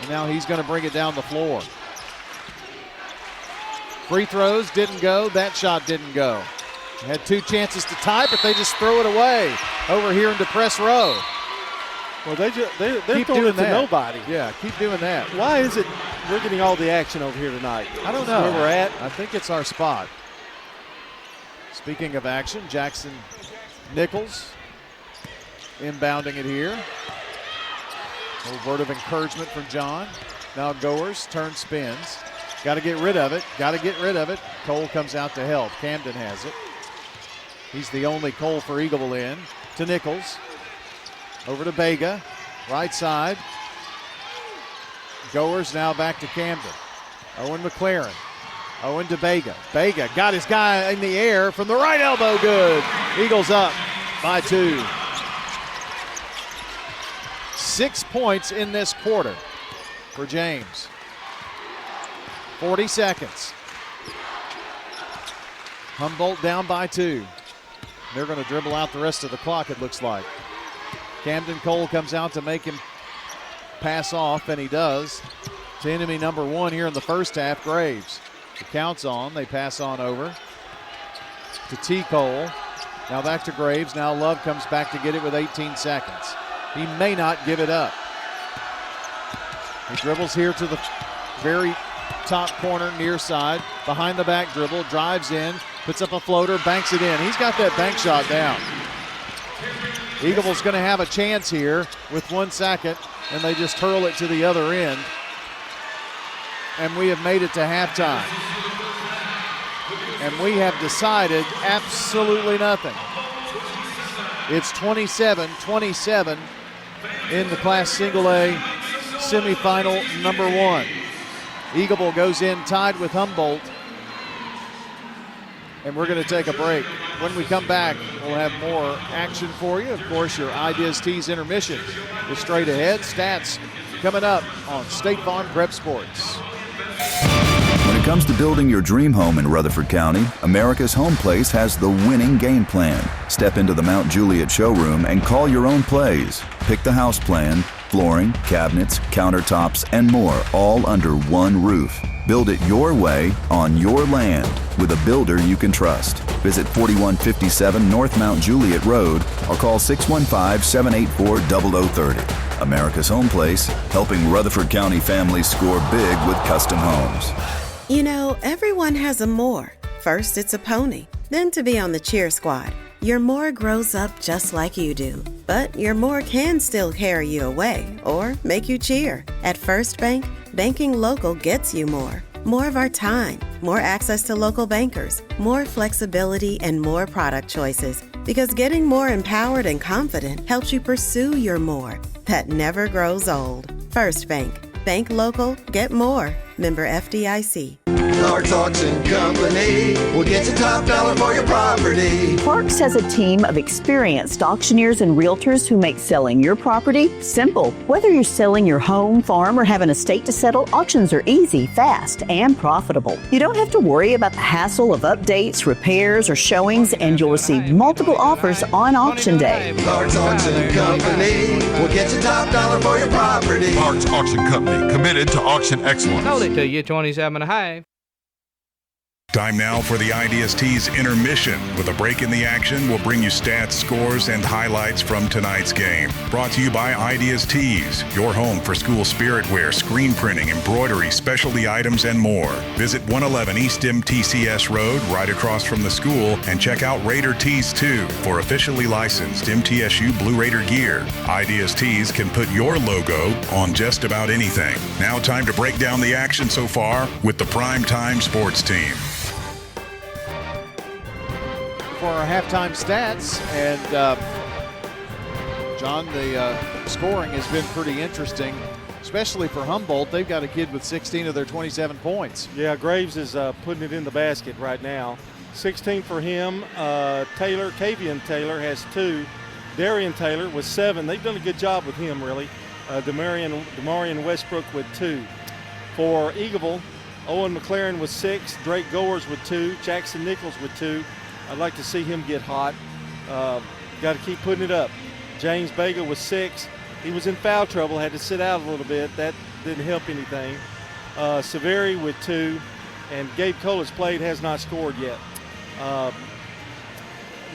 S2: And now he's going to bring it down the floor. Free throws didn't go. That shot didn't go. Had 2 chances to tie, but they just throw it away over here into press row.
S15: Well, they're throwing it to nobody.
S2: Yeah, keep doing that.
S15: Why is it we're getting all the action over here tonight?
S2: I don't know.
S15: Where we're at?
S2: I think it's our spot. Speaking of action, Jackson Nichols inbounding it here. A little word of encouragement from John. Now Goers, turn spins. Got to get rid of it. Got to get rid of it. Cole comes out to help. Camden has it. He's the only Cole for Eagleville in. To Nichols. Over to Bega. Right side. Goers now back to Camden. Owen McLaren. Owen to Bega. Bega got his guy in the air from the right elbow. Good. Eagles up by 2. 6 points in this quarter for James. 40 seconds. Humboldt down by 2. They're going to dribble out the rest of the clock, it looks like. Camden Cole comes out to make him pass off, and he does. To enemy number 1 here in the first half, Graves. The count's on. They pass on over to T. Cole. Now back to Graves. Now Love comes back to get it with 18 seconds. He may not give it up. He dribbles here to the very top corner, near side. Behind the back dribble, drives in, puts up a floater, banks it in. He's got that bank shot down. Eagleville's going to have a chance here with 1 second, and they just hurl it to the other end. And we have made it to halftime. And we have decided absolutely nothing. It's 27-27 in the Class Single A semifinal number 1. Eagleville goes in tied with Humboldt. And we're going to take a break. When we come back, we'll have more action for you. Of course, your Ideas Tees intermission is straight ahead. Stats coming up on State Farm Prep Sports.
S25: When it comes to building your dream home in Rutherford County, America's Home Place has the winning game plan. Step into the Mount Juliet showroom and call your own plays. Pick the house plan, flooring, cabinets, countertops, and more, all under one roof. Build it your way on your land with a builder you can trust. Visit 4157 North Mount Juliet Road or call 615-784-0030. America's Home Place, helping Rutherford County families score big with custom homes.
S9: You know, everyone has a more. First, it's a pony. Then to be on the cheer squad. Your more grows up just like you do. But your more can still carry you away or make you cheer. At First Bank, banking local gets you more. More of our time, more access to local bankers, more flexibility, and more product choices. Because getting more empowered and confident helps you pursue your more. That never grows old. First Bank. Bank local, get more. Member FDIC.
S10: Clark's Auction Company will get you top dollar for your property.
S11: Clark's has a team of experienced auctioneers and realtors who make selling your property simple. Whether you're selling your home, farm, or have an estate to settle, auctions are easy, fast, and profitable. You don't have to worry about the hassle of updates, repairs, or showings, and you'll receive multiple offers on auction day.
S10: Clark's Auction Company will get you top dollar for your property.
S13: Clark's Auction Company, committed to auction excellence.
S8: Sold it to you, 27.5.
S1: Time now for the Ideas Tees intermission. With a break in the action, we'll bring you stats, scores, and highlights from tonight's game. Brought to you by Ideas Tees, your home for school spirit wear, screen printing, embroidery, specialty items, and more. Visit 111 East MTCS Road, right across from the school, and check out Raider Tees 2 for officially licensed MTSU Blue Raider gear. Ideas Tees can put your logo on just about anything. Now time to break down the action so far with the Primetime Sports Team.
S2: For our halftime stats, and John, the scoring has been pretty interesting, especially for Humboldt. They've got a kid with 16 of their 27 points.
S15: Yeah, Graves is putting it in the basket right now. 16 for him. Kavian Taylor has 2. Darian Taylor with 7. They've done a good job with him, really. Demarion Westbrook with 2. For Eagleville, Owen McLaren with 6. Drake Goers with 2. Jackson Nichols with 2. I'd like to see him get hot. Got to keep putting it up. James Bega was 6. He was in foul trouble, had to sit out a little bit. That didn't help anything. Severi with 2, and Gabe Colas played, has not scored yet.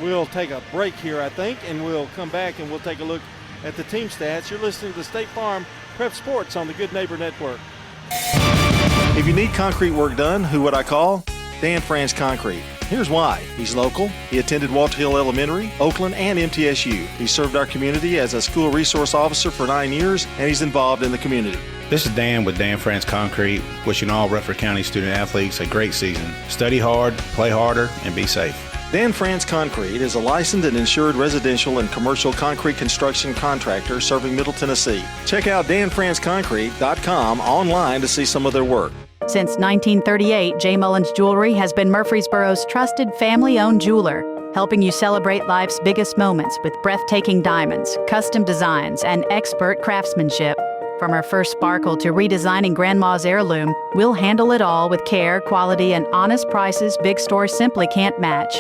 S15: We'll take a break here, I think, and we'll come back and we'll take a look at the team stats. You're listening to State Farm Prep Sports on the Good Neighbor Network.
S12: If you need concrete work done, who would I call? Dan France Concrete. Here's why. He's local. He attended Walter Hill Elementary, Oakland, and MTSU. He served our community as a school resource officer for 9 years, and he's involved in the community.
S14: This is Dan with Dan France Concrete, wishing all Rutherford County student athletes a great season. Study hard, play harder, and be safe.
S12: Dan France Concrete is a licensed and insured residential and commercial concrete construction contractor serving Middle Tennessee. Check out danfranceconcrete.com online to see some of their work.
S16: Since 1938, J. Mullins Jewelry has been Murfreesboro's trusted family-owned jeweler, helping you celebrate life's biggest moments with breathtaking diamonds, custom designs, and expert craftsmanship. From our first sparkle to redesigning Grandma's heirloom, we'll handle it all with care, quality, and honest prices big stores simply can't match.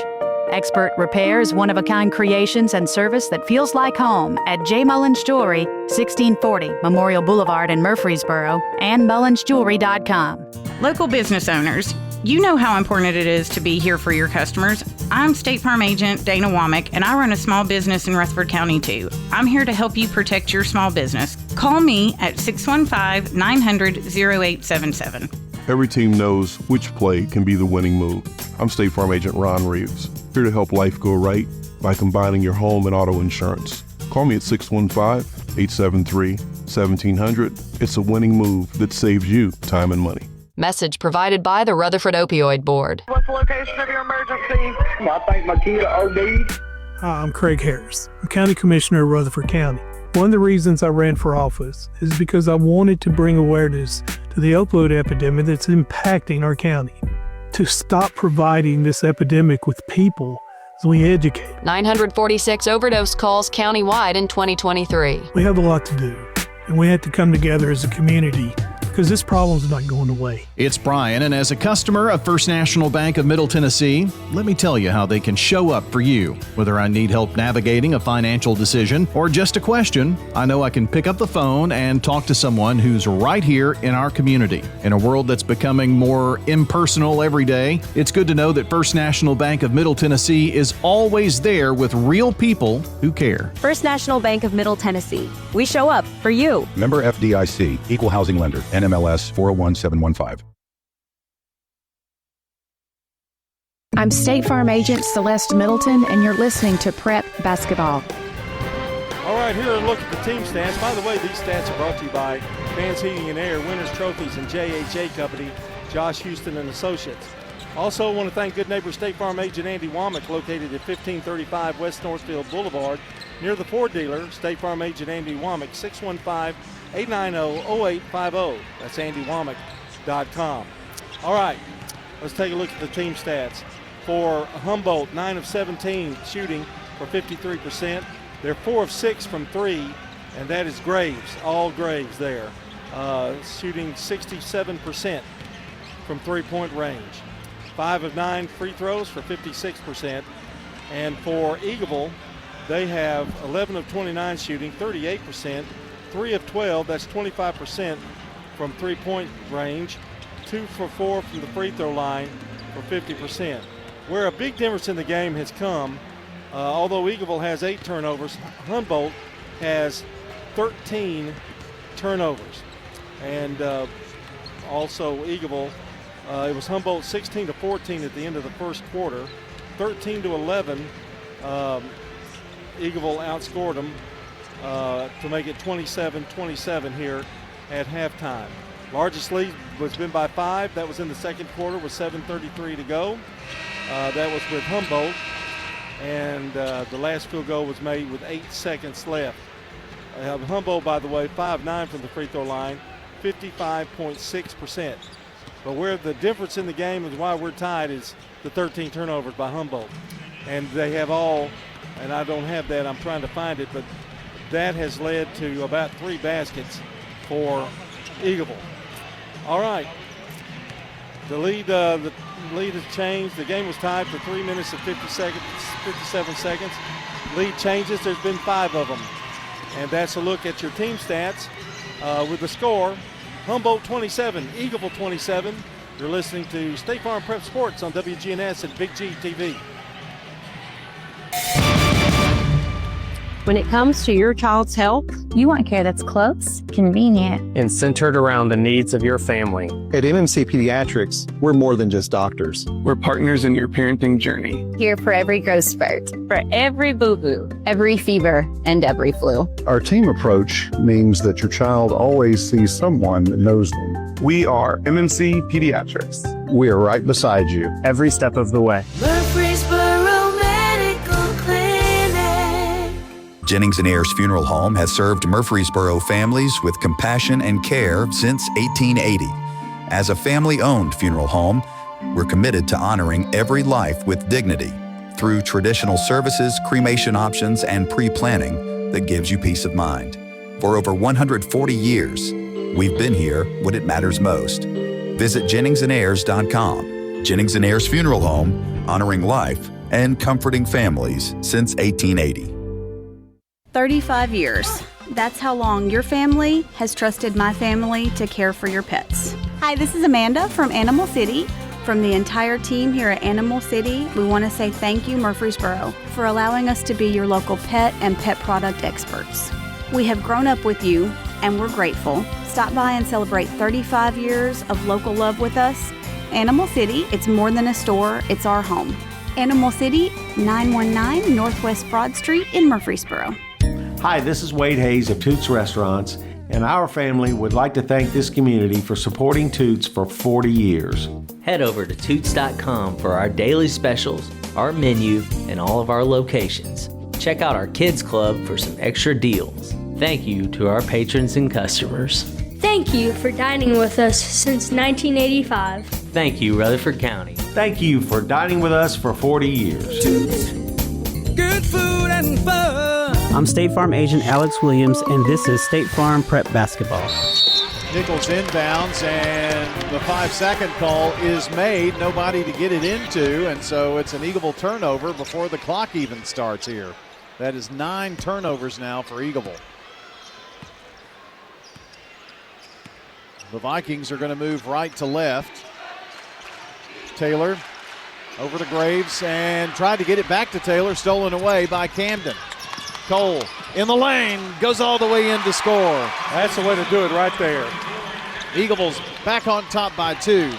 S16: Expert repairs, one-of-a-kind creations, and service that feels like home at J. Mullins Jewelry, 1640 Memorial Boulevard in Murfreesboro, and mullinsjewelry.com.
S17: Local business owners, you know how important it is to be here for your customers. I'm State Farm Agent Dana Womack, and I run a small business in Rutherford County, too. I'm here to help you protect your small business. Call me at 615-900-0877.
S18: Every team knows which play can be the winning move. I'm State Farm Agent Ron Reeves, here to help life go right by combining your home and auto insurance. Call me at 615-873-1700. It's a winning move that saves you time and money.
S26: Message provided by the Rutherford Opioid Board.
S24: What's the location of your emergency? I think my kid OD'd.
S27: Hi, I'm Craig Harris. I'm County Commissioner of Rutherford County. One of the reasons I ran for office is because I wanted to bring awareness to the opioid epidemic that's impacting our county. To stop providing this epidemic with people as we educate.
S26: 946 overdose calls countywide in 2023.
S27: We have a lot to do, and we have to come together as a community because this problem's not going away.
S28: It's Brian, and as a customer of First National Bank of Middle Tennessee, let me tell you how they can show up for you. Whether I need help navigating a financial decision or just a question, I know I can pick up the phone and talk to someone who's right here in our community. In a world that's becoming more impersonal every day, it's good to know that First National Bank of Middle Tennessee is always there with real people who care.
S29: First National Bank of Middle Tennessee. We show up for you.
S23: Member FDIC, Equal Housing Lender, NMLS 401715.
S29: I'm State Farm Agent Celeste Middleton, and you're listening to Prep Basketball.
S15: All right, here a look at the team stats. By the way, these stats are brought to you by Fans Heating and Air, Winners Trophies, and JHA Company, Josh Houston and Associates. Also, want to thank Good Neighbor State Farm Agent Andy Womack, located at 1535 West Northfield Boulevard, near the Ford dealer. State Farm Agent Andy Womack, 615-890-0850. That's AndyWomack.com. All right, let's take a look at the team stats. For Humboldt, 9 of 17 shooting for 53%. They're 4 of 6 from 3, and that is Graves, all Graves there, shooting 67% from three-point range. 5 of 9 free throws for 56%. And for Eagleville, they have 11 of 29 shooting, 38%. 3 of 12, that's 25% from three-point range. 2 for 4 from the free throw line for 50%. Where a big difference in the game has come, although Eagleville has 8 turnovers, Humboldt has 13 turnovers. And also Eagleville, it was Humboldt 16-14 at the end of the first quarter. 13-11, Eagleville outscored them to make it 27-27 here at halftime. Largest lead was been by 5. That was in the second quarter with 7:33 to go. That was with Humboldt. And the last field goal was made with 8 seconds left. Humboldt, by the way, 5-9 from the free throw line, 55.6%. But where the difference in the game is why we're tied is the 13 turnovers by Humboldt. And they have all, and I don't have that, I'm trying to find it, but that has led to about 3 baskets for Eagleville. All right. The lead has changed. The game was tied for 3 minutes and 57 seconds. Lead changes. There's been 5 of them. And that's a look at your team stats with the score. Humboldt 27, Eagleville 27. You're listening to State Farm Prep Sports on WGNS and Big G TV.
S3: When it comes to your child's health, you want care that's close, convenient,
S4: and centered around the needs of your family.
S5: At MMC Pediatrics, we're more than just doctors.
S4: We're partners in your parenting journey.
S3: Here for every growth spurt, for every boo-boo, every fever, and every flu.
S23: Our team approach means that your child always sees someone that knows them.
S4: We are MMC Pediatrics.
S23: We are right beside you
S4: every step of the way.
S25: Jennings & Ayers Funeral Home has served Murfreesboro families with compassion and care since 1880. As a family-owned funeral home, we're committed to honoring every life with dignity through traditional services, cremation options, and pre-planning that gives you peace of mind. For over 140 years, we've been here when it matters most. Visit JenningsandAyers.com. Jennings & Ayers Funeral Home, honoring life and comforting families since 1880.
S16: 35 years. That's how long your family has trusted my family to care for your pets. Hi, this is Amanda from Animal City. From the entire team here at Animal City, we want to say thank you, Murfreesboro, for allowing us to be your local pet and pet product experts. We have grown up with you, and we're grateful. Stop by and celebrate 35 years of local love with us. Animal City, it's more than a store, it's our home. Animal City, 919 Northwest Broad Street in Murfreesboro.
S6: Hi, this is Wade Hayes of Toots Restaurants, and our family would like to thank this community for supporting Toots for 40 years.
S7: Head over to Toots.com for our daily specials, our menu, and all of our locations. Check out our Kids Club for some extra deals. Thank you to our patrons and customers.
S19: Thank you for dining with us since 1985.
S7: Thank you, Rutherford County.
S6: Thank you for dining with us for 40 years.
S19: Toots.
S20: Good food and fun.
S21: I'm State Farm Agent Alex Williams, and this is State Farm Prep Basketball.
S2: Nichols inbounds, and the 5-second call is made. Nobody to get it into, and so it's an Eagleville turnover before the clock even starts here. That is 9 turnovers now for Eagleville. The Vikings are going to move right to left. Taylor over to Graves and tried to get it back to Taylor, stolen away by Camden. Cole in the lane, goes all the way in to score.
S15: That's the way to do it right there.
S2: Eagles back on top by 2.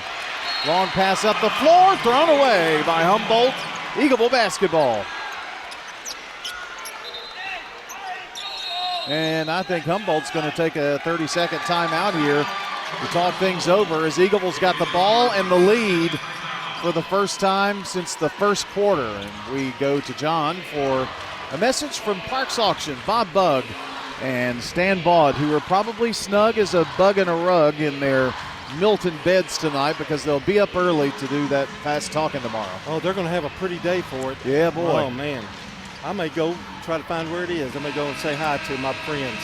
S2: Long pass up the floor, thrown away by Humboldt. Eagleville basketball. And I think Humboldt's going to take a 30-second timeout here to talk things over as Eagleville's got the ball and the lead for the first time since the first quarter. And we go to John for a message from Parks Auction. Bob Bugg and Stan Baud, who are probably snug as a bug in a rug in their Milton beds tonight because they'll be up early to do that fast talking tomorrow.
S15: Oh, they're going to have a pretty day for it.
S2: Yeah, boy.
S15: Oh, man. I may go try to find where it is. I may go and say hi to my friends.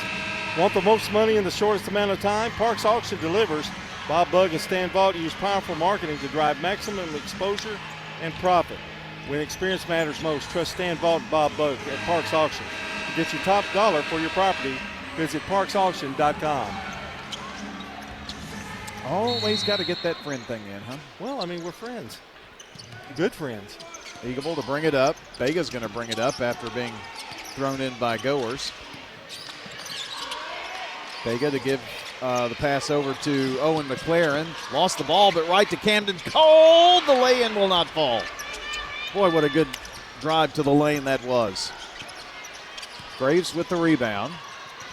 S15: Want the most money in the shortest amount of time? Parks Auction delivers. Bob Bugg and Stan Vault use powerful marketing to drive maximum exposure and profit. When experience matters most, trust Stan Vault and Bob Bugg at Parks Auction. To get your top dollar for your property, visit parksauction.com.
S2: Always got to get that friend thing in, huh?
S15: Well, I mean, we're friends. Good friends.
S2: Eagleville to bring it up. Vega's going to bring it up after being thrown in by Goers. Vega to give the pass over to Owen McLaren. Lost the ball, but right to Camden Cole. The lay-in will not fall. Boy, what a good drive to the lane that was. Graves with the rebound.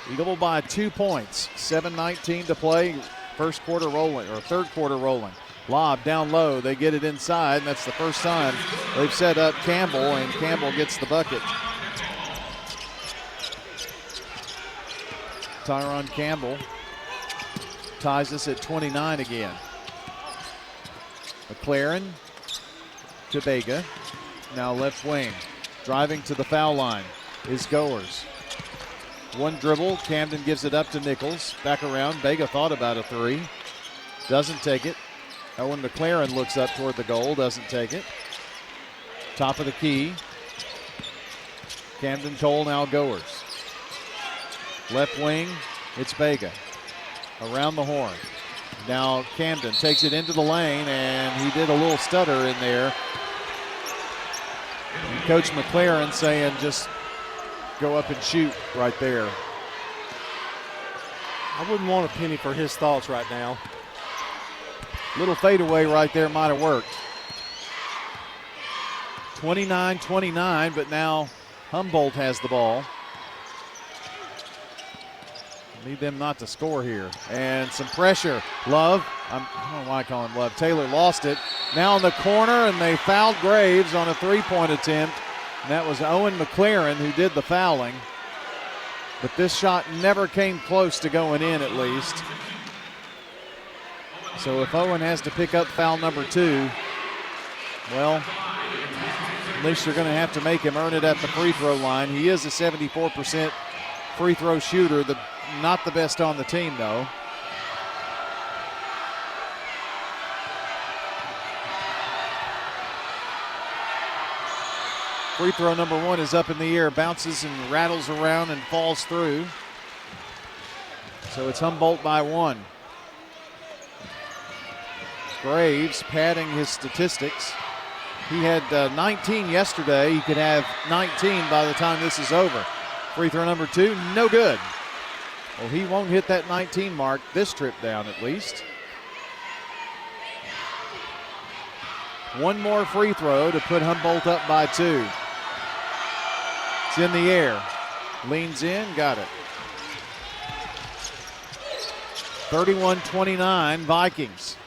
S2: Eagleville by 2 points. 7:19 to play. First quarter rolling, or third quarter rolling. Lob down low. They get it inside, and that's the first time they've set up Campbell, and Campbell gets the bucket. Tyron Campbell ties us at 29 again. McLaren to Vega. Now left wing. Driving to the foul line is Goers. One dribble. Camden gives it up to Nichols. Back around. Vega thought about a three. Doesn't take it. Owen McLaren looks up toward the goal. Doesn't take it. Top of the key. Camden Cole now Goers. Left wing, it's Vega. Around the horn. Now Camden takes it into the lane, and he did a little stutter in there. And Coach McLaren saying just go up and shoot right there.
S15: I wouldn't want a penny for his thoughts right now.
S2: Little fadeaway right there might have worked. 29-29, but now Humboldt has the ball. Need them not to score here. And some pressure. Love, I don't know why I call him Love. Taylor lost it. Now in the corner, and they fouled Graves on a three-point attempt. And that was Owen McLaren who did the fouling. But this shot never came close to going in, at least. So if Owen has to pick up foul number 2, well, at least you're going to have to make him earn it at the free throw line. He is a 74% free throw shooter, not the best on the team, though. Free throw number 1 is up in the air, bounces and rattles around and falls through. So it's Humboldt by 1. Graves padding his statistics. He had 19 yesterday. He could have 19 by the time this is over. Free throw number 2, no good. Well, he won't hit that 19 mark this trip down, at least. One more free throw to put Humboldt up by 2. It's in the air. Leans in, got it. 31-29 Vikings.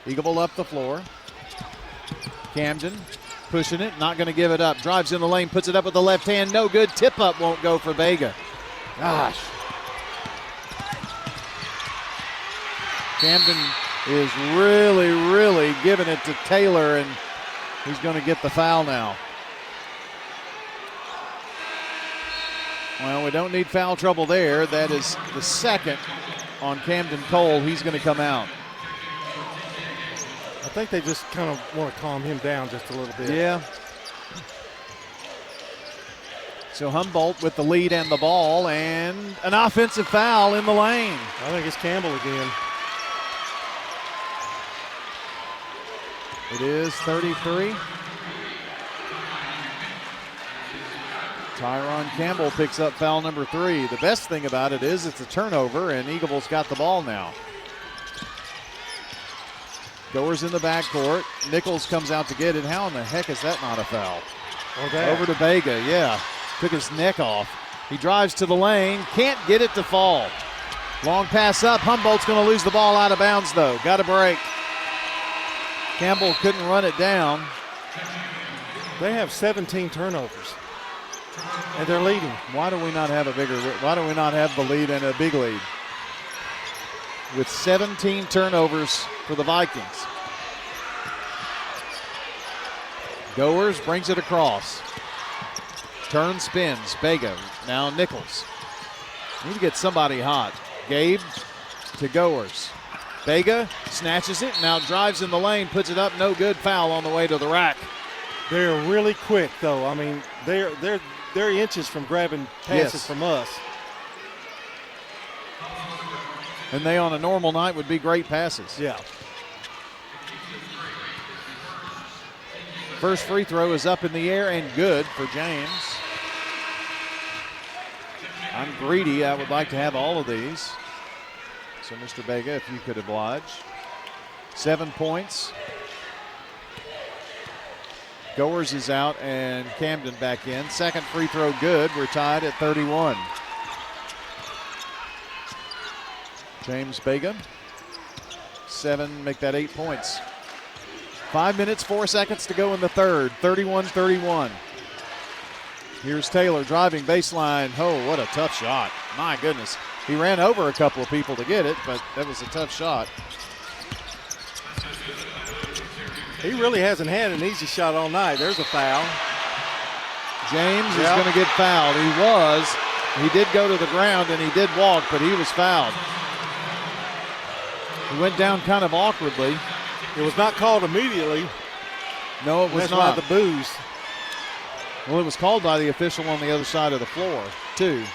S2: Eagleville up the floor. Camden pushing it, not going to give it up. Drives in the lane, puts it up with the left hand, no good. Tip up won't go for Vega. Gosh. Camden is really giving it to Taylor, and he's going to get the foul now. Well, we don't need foul trouble there. That is the second on Camden Cole. He's going to come out.
S15: I think they just kind of want to calm him down just a little bit.
S2: Yeah. So Humboldt with the lead and the ball, and an offensive foul in the lane.
S15: I think it's Campbell again.
S2: It is 33. Tyron Campbell picks up foul number 3. The best thing about it is it's a turnover, and Eagleville's got the ball now. Goers in the backcourt. Nichols comes out to get it. How in the heck is that not a foul? Over to Vega, yeah. Took his neck off. He drives to the lane, can't get it to fall. Long pass up. Humboldt's going to lose the ball out of bounds, though. Got a break. Campbell couldn't run it down.
S15: They have 17 turnovers, and they're leading.
S2: Why do we not have the lead and a big lead? With 17 turnovers for the Vikings. Goers brings it across. Turn, spins. Vega. Now Nichols. Need to get somebody hot. Gabe to Goers. Vega snatches it, now drives in the lane, puts it up, no good. Foul on the way to the rack.
S15: They're really quick, though. I mean, they're inches from grabbing passes from us.
S2: And they on a normal night would be great passes.
S15: Yeah.
S2: First free throw is up in the air and good for James. I'm greedy. I would like to have all of these. So, Mr. Vega, if you could oblige. 7 points. Goers is out and Camden back in. Second free throw good. We're tied at 31. James Vega. 7, make that 8 points. 5 minutes, 4 seconds to go in the third. 31-31. Here's Taylor driving baseline. Oh, what a tough shot. My goodness. He ran over a couple of people to get it, but that was a tough shot.
S15: He really hasn't had an easy shot all night. There's a foul.
S2: James is going to get fouled. He did go to the ground and he did walk, but he was fouled. He went down kind of awkwardly.
S15: It was not called immediately.
S2: No, it was
S15: That's
S2: not.
S15: Why the boos.
S2: Well, it was called by the official on the other side of the floor, too.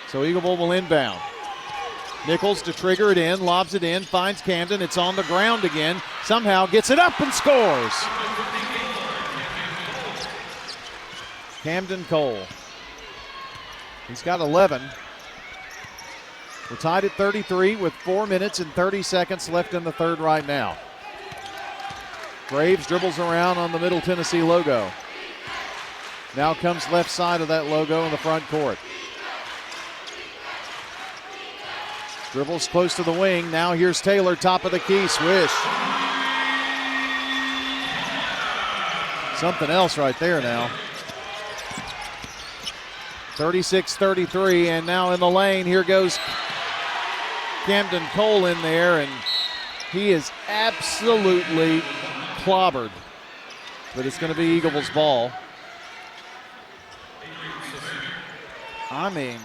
S2: So Eagleville will inbound. Nichols to trigger it in, lobs it in, finds Camden. It's on the ground again. Somehow gets it up and scores. Camden Cole. He's got 11. We're tied at 33 with 4 minutes and 30 seconds left in the third right now. Graves dribbles around on the Middle Tennessee logo. Now comes left side of that logo in the front court. Dribbles close to the wing. Now here's Taylor, top of the key, swish. Something else right there now. 36-33, and now in the lane, here goes Camden Cole in there, and he is absolutely clobbered. But it's going to be Eagleville's ball. I mean,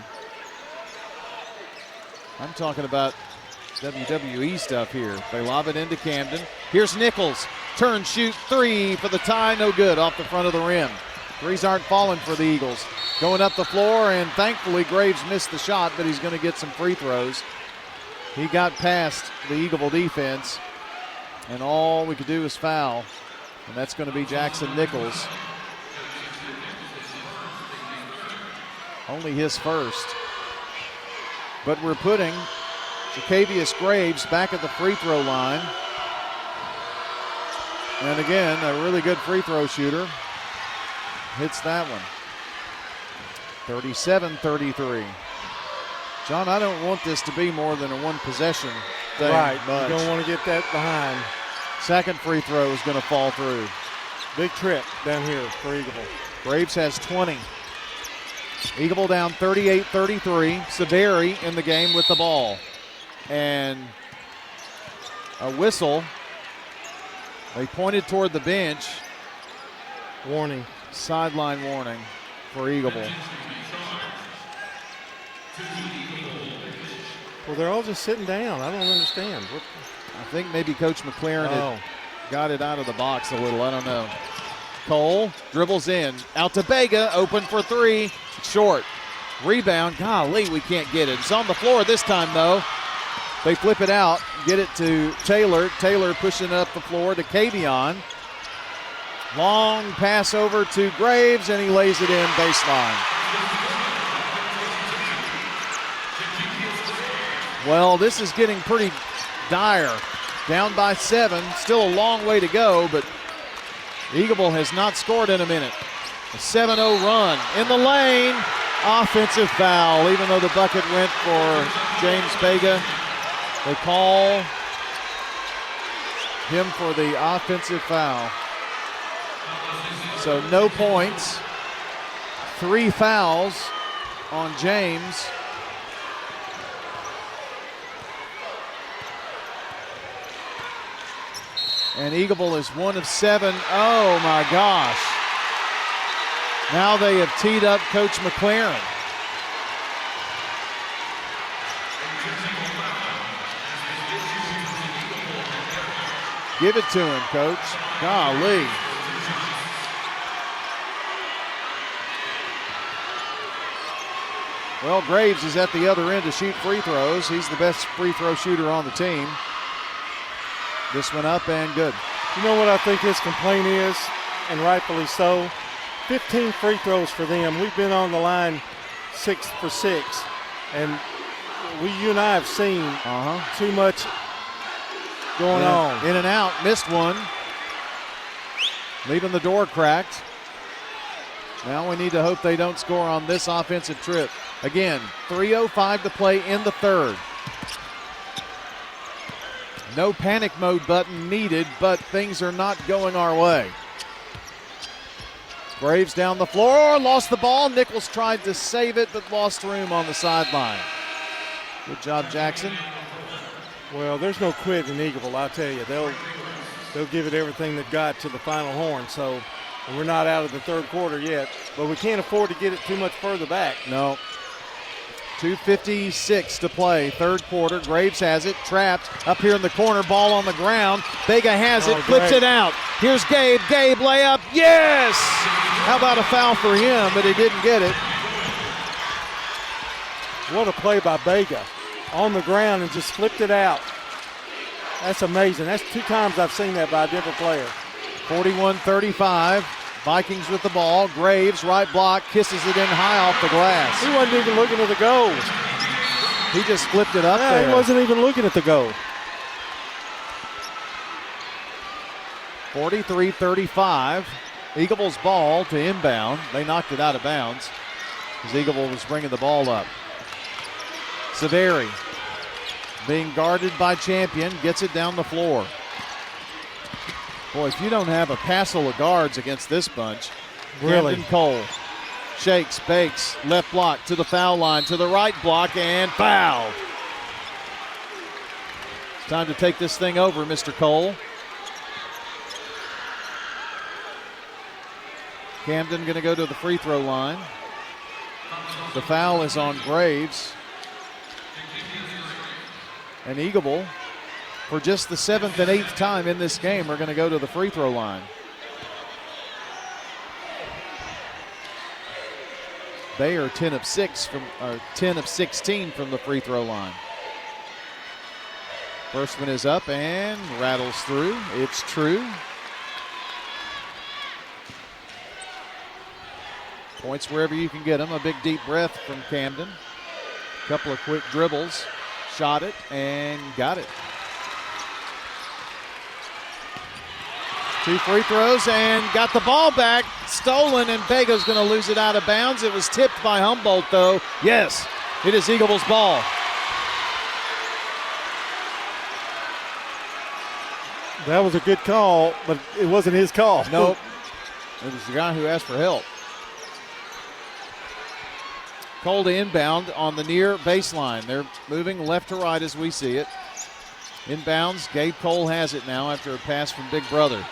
S2: I'm talking about WWE stuff here. They lob it into Camden. Here's Nichols. Turn, shoot, three for the tie. No good off the front of the rim. Threes aren't falling for the Eagles. Going up the floor, and thankfully Graves missed the shot, but he's going to get some free throws. He got past the Eagleville defense, and all we could do is foul, and that's going to be Jackson Nichols. Only his first. But we're putting Jacavius Graves back at the free throw line. And again, a really good free throw shooter hits that one. 37-33. John, I don't want this to be more than a one possession thing.
S15: Right, you don't want to get that behind.
S2: Second free throw is going to fall through.
S15: Big trip down here for Eagleville.
S2: Graves has 20. Eagleville down 38-33. Severi in the game with the ball. And a whistle. They pointed toward the bench.
S15: Warning.
S2: Sideline warning for Eagleville.
S15: Well, they're all just sitting down. I don't understand.
S2: I think maybe Coach McLaren had got it out of the box a little. I don't know. Cole dribbles in. Out to Bega. Open for three. Short. Rebound. Golly, we can't get it. It's on the floor this time, though. They flip it out. Get it to Taylor. Taylor pushing up the floor to Kavion. Long pass over to Graves, and he lays it in baseline. Well, this is getting pretty dire. Down by 7. Still a long way to go, but Eagleville has not scored in a minute. A 7-0 run in the lane. Offensive foul, even though the bucket went for James Bega. They call him for the offensive foul. So no points. 3 fouls on James. And Eagleville is 1 of 7. Oh my gosh. Now they have teed up Coach McLaren. Give it to him, Coach. Golly. Well, Graves is at the other end to shoot free throws. He's the best free throw shooter on the team. This one up and good.
S15: You know what I think his complaint is, and rightfully so? 15 free throws for them. We've been on the line 6 for 6. And you and I have seen too much going on.
S2: In and out, missed one. Leaving the door cracked. Now we need to hope they don't score on this offensive trip. Again, 3:05 to play in the third. No panic mode button needed, but things are not going our way. Graves down the floor, lost the ball. Nichols tried to save it, but lost room on the sideline. Good job, Jackson.
S15: Well, there's no quit in Eagleville, I tell you. They'll give it everything they've got to the final horn. So we're not out of the third quarter yet, but we can't afford to get it too much further back.
S2: No. 2:56 to play, third quarter. Graves has it, trapped up here in the corner, ball on the ground. Vega has it, flips it out. Here's Gabe. Gabe, layup. Yes! How about a foul for him, but he didn't get it.
S15: What a play by Vega. on the ground and just flipped it out. That's amazing. That's 2 times I've seen that by a different player.
S2: 41-35. Vikings with the ball. Graves, right block, kisses it in high off the glass.
S15: He wasn't even looking at the goal.
S2: He just flipped it up there.
S15: He wasn't even looking at the goal.
S2: 43-35. Eagleville's ball to inbound. They knocked it out of bounds as Eagleville was bringing the ball up. Severi being guarded by Champion, gets it down the floor. Boy, if you don't have a passel of guards against this bunch,
S15: really.
S2: Camden Cole shakes, bakes, left block to the foul line, to the right block, and foul. It's time to take this thing over, Mr. Cole. Camden going to go to the free throw line. The foul is on Graves. And Eagleville, for just the 7th and 8th time in this game, are going to go to the free throw line. They are 10 of 16 from the free throw line. First one is up and rattles through. It's true. Points wherever you can get them. A big deep breath from Camden. Couple of quick dribbles. Shot it and got it. 2 free throws and got the ball back. Stolen, and Vega's going to lose it out of bounds. It was tipped by Humboldt, though. Yes, it is Eagleville's ball.
S15: That was a good call, but it wasn't his call.
S2: Nope. It was the guy who asked for help. Cole to inbound on the near baseline. They're moving left to right as we see it. Inbounds, Gabe Cole has it now after a pass from Big Brother.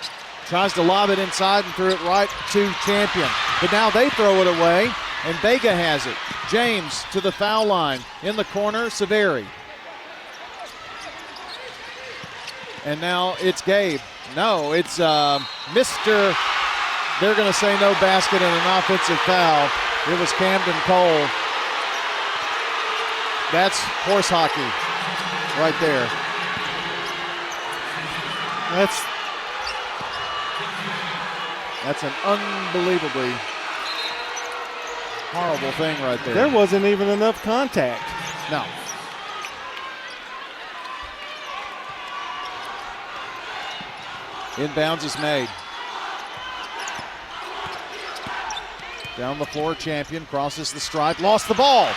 S2: Tries to lob it inside and threw it right to Champion. But now they throw it away, and Vega has it. James to the foul line. In the corner, Severi. And now it's Gabe. No, it's Mr. They're going to say no basket and an offensive foul. It was Camden Cole. That's horse hockey right there. That's an unbelievably horrible thing right there.
S15: There wasn't even enough contact.
S2: No. Inbounds is made. Down the floor, Champion crosses the stripe, lost the ball.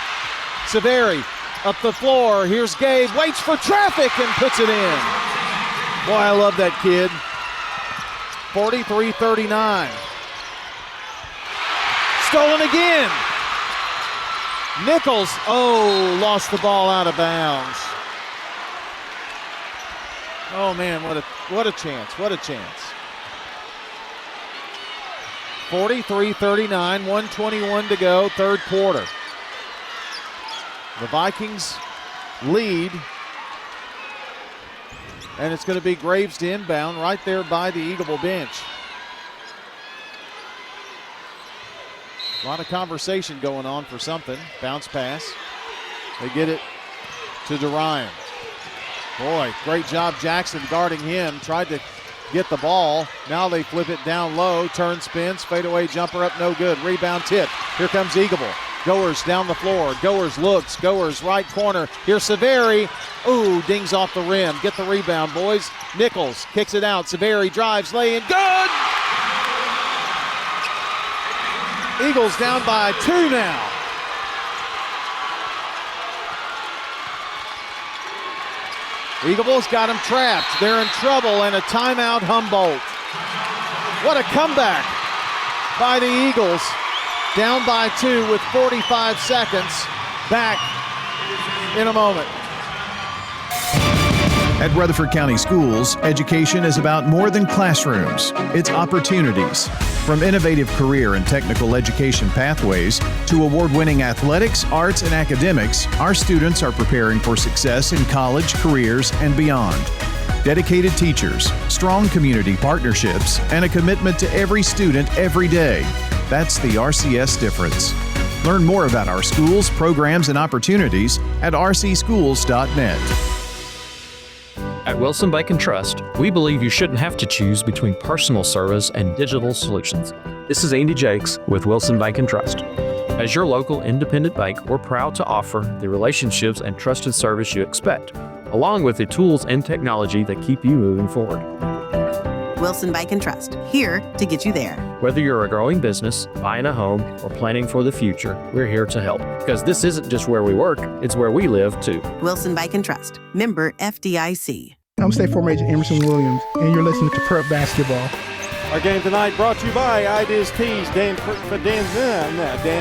S2: Severi up the floor. Here's Gabe, waits for traffic and puts it in. Boy, I love that kid. 43-39. Stolen again. Nichols, lost the ball out of bounds. Oh man, what a chance, what a chance. 43-39, 1:21 to go, third quarter. The Vikings lead, and it's going to be Graves to inbound right there by the Eagleville bench. A lot of conversation going on for something. Bounce pass. They get it to DeRyan. Boy, great job Jackson guarding him. Tried to get the ball. Now they flip it down low. Turn, spins, fadeaway jumper up, no good. Rebound tip. Here comes Eagleville. Goers down the floor. Goers looks. Goers right corner. Here's Severi. Ooh, dings off the rim. Get the rebound, boys. Nichols kicks it out. Severi drives, lay in. Good! Eagles down by 2 now. Eagleville's got them trapped. They're in trouble, and a timeout, Humboldt. What a comeback by the Eagles. Down by 2 with 45 seconds. Back in a moment.
S28: At Rutherford County Schools, education is about more than classrooms. It's opportunities. From innovative career and technical education pathways to award-winning athletics, arts, and academics, our students are preparing for success in college, careers, and beyond. Dedicated teachers, strong community partnerships, and a commitment to every student every day. That's the RCS difference. Learn more about our schools, programs, and opportunities at rcschools.net.
S1: At Wilson Bank and Trust, we believe you shouldn't have to choose between personal service and digital solutions. This is Andy Jakes with Wilson Bank and Trust. As your local independent bank, we're proud to offer the relationships and trusted service you expect, along with the tools and technology that keep you moving forward.
S8: Wilson Bank and Trust, here to get you there.
S1: Whether you're a growing business, buying a home, or planning for the future, we're here to help. Because this isn't just where we work, it's where we live too.
S8: Wilson Bank and Trust, member FDIC.
S9: I'm State Farm Agent Emerson Williams, and you're listening to Prep Basketball.
S15: Our game tonight brought to you by Ideas Tees, Dan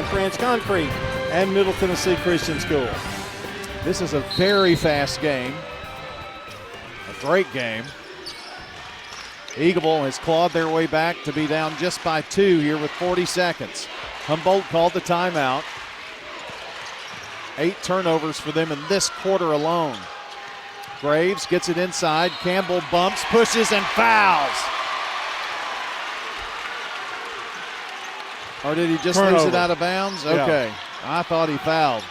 S15: French Concrete, and Middle Tennessee Christian School.
S2: This is a very fast game, a great game. Eagleville has clawed their way back to be down just by 2 here with 40 seconds. Humboldt called the timeout. 8 turnovers for them in this quarter alone. Graves gets it inside. Campbell bumps, pushes, and fouls. Or did he just lose it out of bounds? Okay. Yeah. I thought he fouled.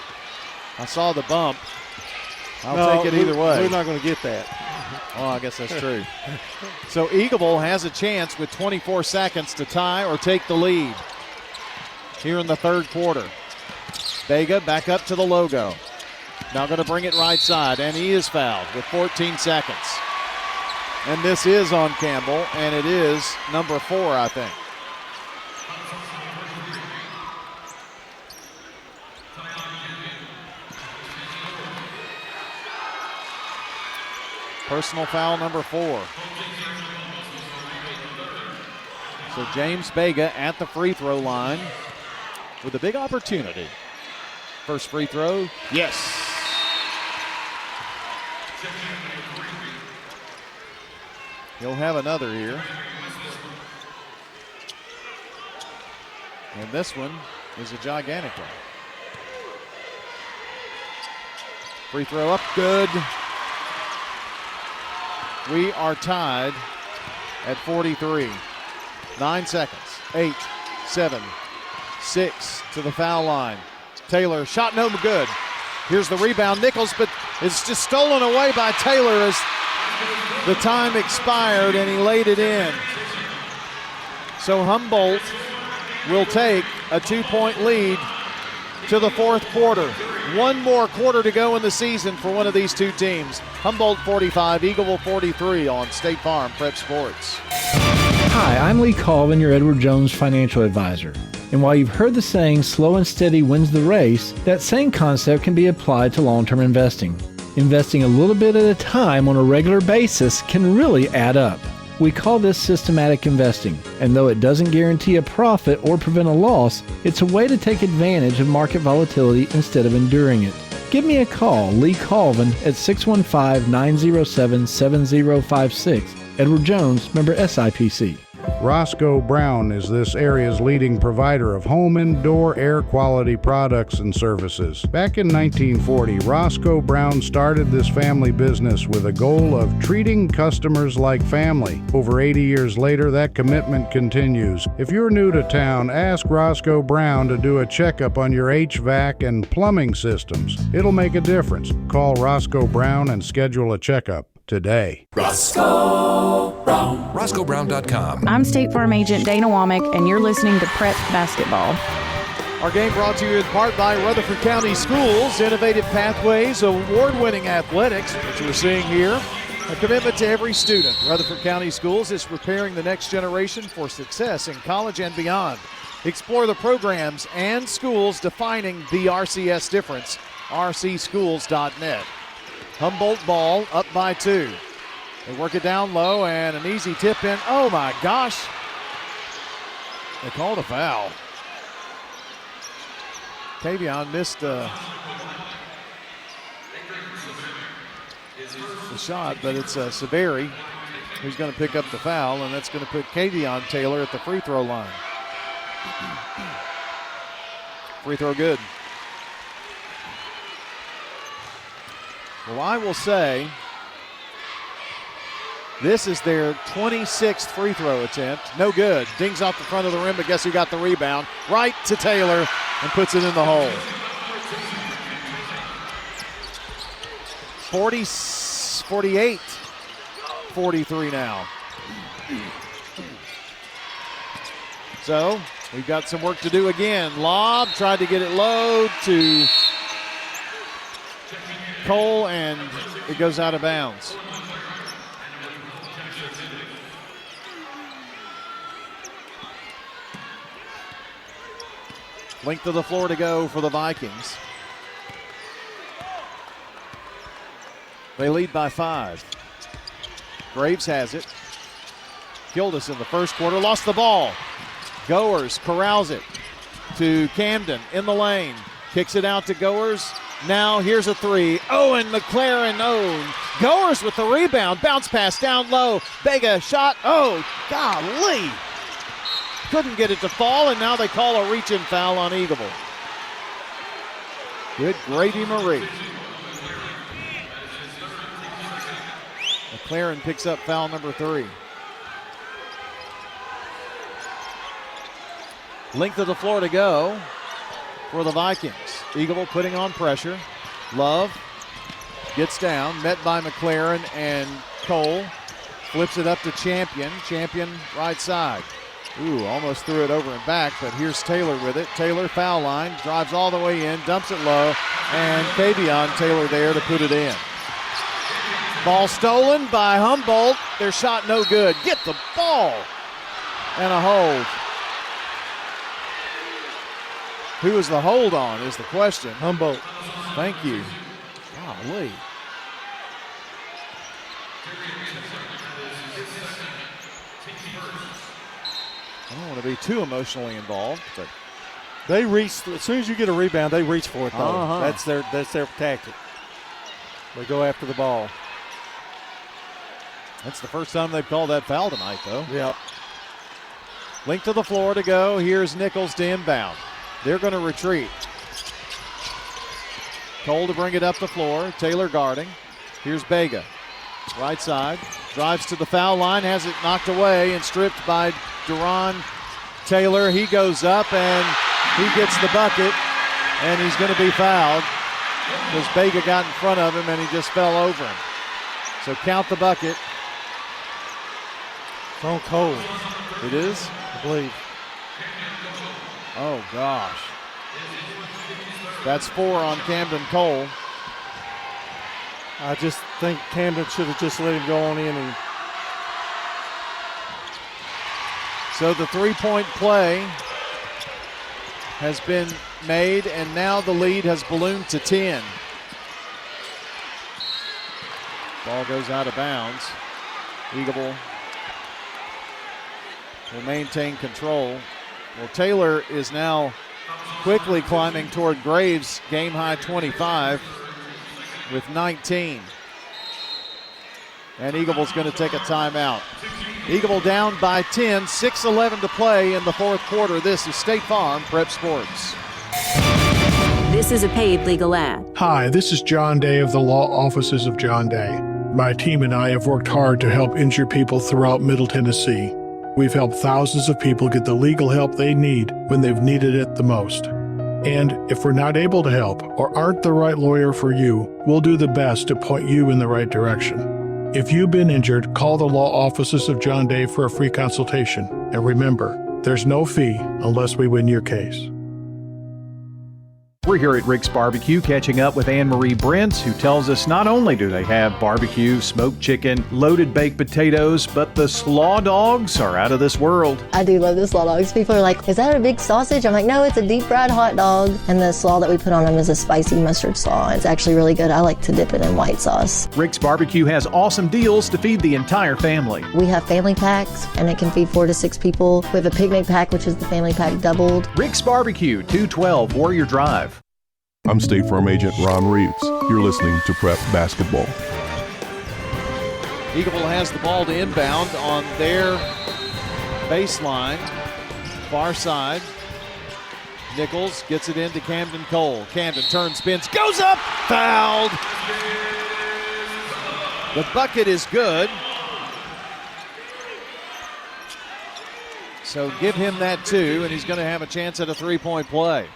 S2: I saw the bump. I'll take it either way.
S15: We're not going to get that.
S2: Oh, I guess that's true. So Eagleville has a chance with 24 seconds to tie or take the lead here in the third quarter. Vega back up to the logo. Now going to bring it right side, and he is fouled with 14 seconds. And this is on Campbell, and it is number 4, I think. Personal foul number 4. So James Vega at the free throw line with a big opportunity. First free throw, yes. He'll have another here. And this one is a gigantic one. Free throw up, good. We are tied at 43. 9 seconds. 8, 7, 6 to the foul line. Taylor, shot no good. Here's the rebound. Nichols, but it's just stolen away by Taylor as the time expired and he laid it in. So Humboldt will take a 2-point lead to the fourth quarter. One more quarter to go in the season for one of these two teams. Humboldt 45, Eagleville 43 on State Farm Prep Sports.
S10: Hi, I'm Lee Colvin, your Edward Jones financial advisor. And while you've heard the saying, slow and steady wins the race, that same concept can be applied to long-term investing. Investing a little bit at a time on a regular basis can really add up. We call this systematic investing, and though it doesn't guarantee a profit or prevent a loss, it's a way to take advantage of market volatility instead of enduring it. Give me a call, Lee Colvin, at 615-907-7056. Edward Jones, member SIPC.
S11: Roscoe Brown is this area's leading provider of home indoor air quality products and services. Back in 1940, Roscoe Brown started this family business with a goal of treating customers like family. Over 80 years later, that commitment continues. If you're new to town, ask Roscoe Brown to do a checkup on your HVAC and plumbing systems. It'll make a difference. Call Roscoe Brown and schedule a checkup today.
S12: Roscoe Brown. RoscoeBrown.com.
S16: I'm State Farm Agent Dana Womack, and you're listening to Prep Basketball.
S2: Our game brought to you in part by Rutherford County Schools, Innovative Pathways, award-winning athletics, which we're seeing here. A commitment to every student. Rutherford County Schools is preparing the next generation for success in college and beyond. Explore the programs and schools defining the RCS difference. rcschools.net. Humboldt ball up by 2. They work it down low and an easy tip in. Oh my gosh. They called a foul. Tavion missed the shot, but it's Severi who's going to pick up the foul, and that's going to put Kavion Taylor at the free throw line. Free throw good. Well, I will say this is their 26th free throw attempt. No good. Dings off the front of the rim, but guess who got the rebound? Right to Taylor. and puts it in the hole. 48-43 now. So we've got some work to do again. Lob, tried to get it low to Cole, and it goes out of bounds. Length of the floor to go for the Vikings. They lead by 5. Graves has it. Killed us in the first quarter, lost the ball. Goers corrals it to Camden in the lane. Kicks it out to Goers. Now here's a 3. Owen McLaren. Goers with the rebound. Bounce pass down low. Vega shot. Oh, golly. Couldn't get it to fall, and now they call a reach-in foul on Eagleville. Good gravy Marie. McLaren picks up foul number 3. Length of the floor to go for the Vikings. Eagleville putting on pressure. Love gets down, met by McLaren and Cole. Flips it up to Champion. Champion right side. Almost threw it over and back, but here's Taylor with it. Taylor foul line, drives all the way in, dumps it low, and Kavion Taylor there to put it in. Ball stolen by Humboldt. Their shot no good. Get the ball. And a hold. Who is the hold on is the question.
S15: Humboldt.
S2: Thank you. Golly. I don't want to be too emotionally involved, but
S15: they reach as soon as you get a rebound. They reach for it though. That's their tactic. They go after the ball.
S2: That's the first time they've called that foul tonight, though.
S15: Yep.
S2: Length of the floor to go. Here's Nichols to inbound. They're going to retreat. Cole to bring it up the floor. Taylor guarding. Here's Vega. Right side. Drives to the foul line. Has it knocked away and stripped by Duron Taylor. He goes up and he gets the bucket. And he's going to be fouled because Vega got in front of him and he just fell over him. So count the bucket.
S15: It's on Cole.
S2: It is?
S15: I believe.
S2: Oh, gosh. That's 4 on Camden Cole.
S15: I just think Camden should have just let him go on in.
S2: So the three-point play has been made, and now the lead has ballooned to 10. Ball goes out of bounds. Eagleville will maintain control. Well, Taylor is now quickly climbing toward Graves' game-high 25 with 19. And Eagleville's going to take a timeout. Eagleville down by 10, 6:11 to play in the fourth quarter. This is State Farm Prep Sports.
S13: This is a paid legal ad.
S9: Hi, this is John Day of the Law Offices of John Day. My team and I have worked hard to help injured people throughout Middle Tennessee. We've helped thousands of people get the legal help they need when they've needed it the most. And if we're not able to help or aren't the right lawyer for you, we'll do the best to point you in the right direction. If you've been injured, call the Law Offices of John Day for a free consultation. And remember, there's no fee unless we win your case.
S28: We're here at Rick's Barbecue catching up with Anne-Marie Brents, who tells us not only do they have barbecue, smoked chicken, loaded baked potatoes, but the slaw dogs are out of this world.
S14: I do love the slaw dogs. People are like, is that a big sausage? I'm like, no, it's a deep fried hot dog. And the slaw that we put on them is a spicy mustard slaw. It's actually really good. I like to dip it in white sauce.
S28: Rick's Barbecue has awesome deals to feed the entire family.
S14: We have family packs, and it can feed 4 to 6 people. We have a picnic pack, which is the family pack doubled.
S28: Rick's Barbecue, 212 Warrior Drive.
S17: I'm State Farm Agent Ron Reeves. You're listening to Prep Basketball.
S2: Eagleville has the ball to inbound on their baseline, far side. Nichols gets it into Camden Cole. Camden turns, spins, goes up, fouled. The bucket is good. So give him that too, and he's going to have a chance at a three-point play.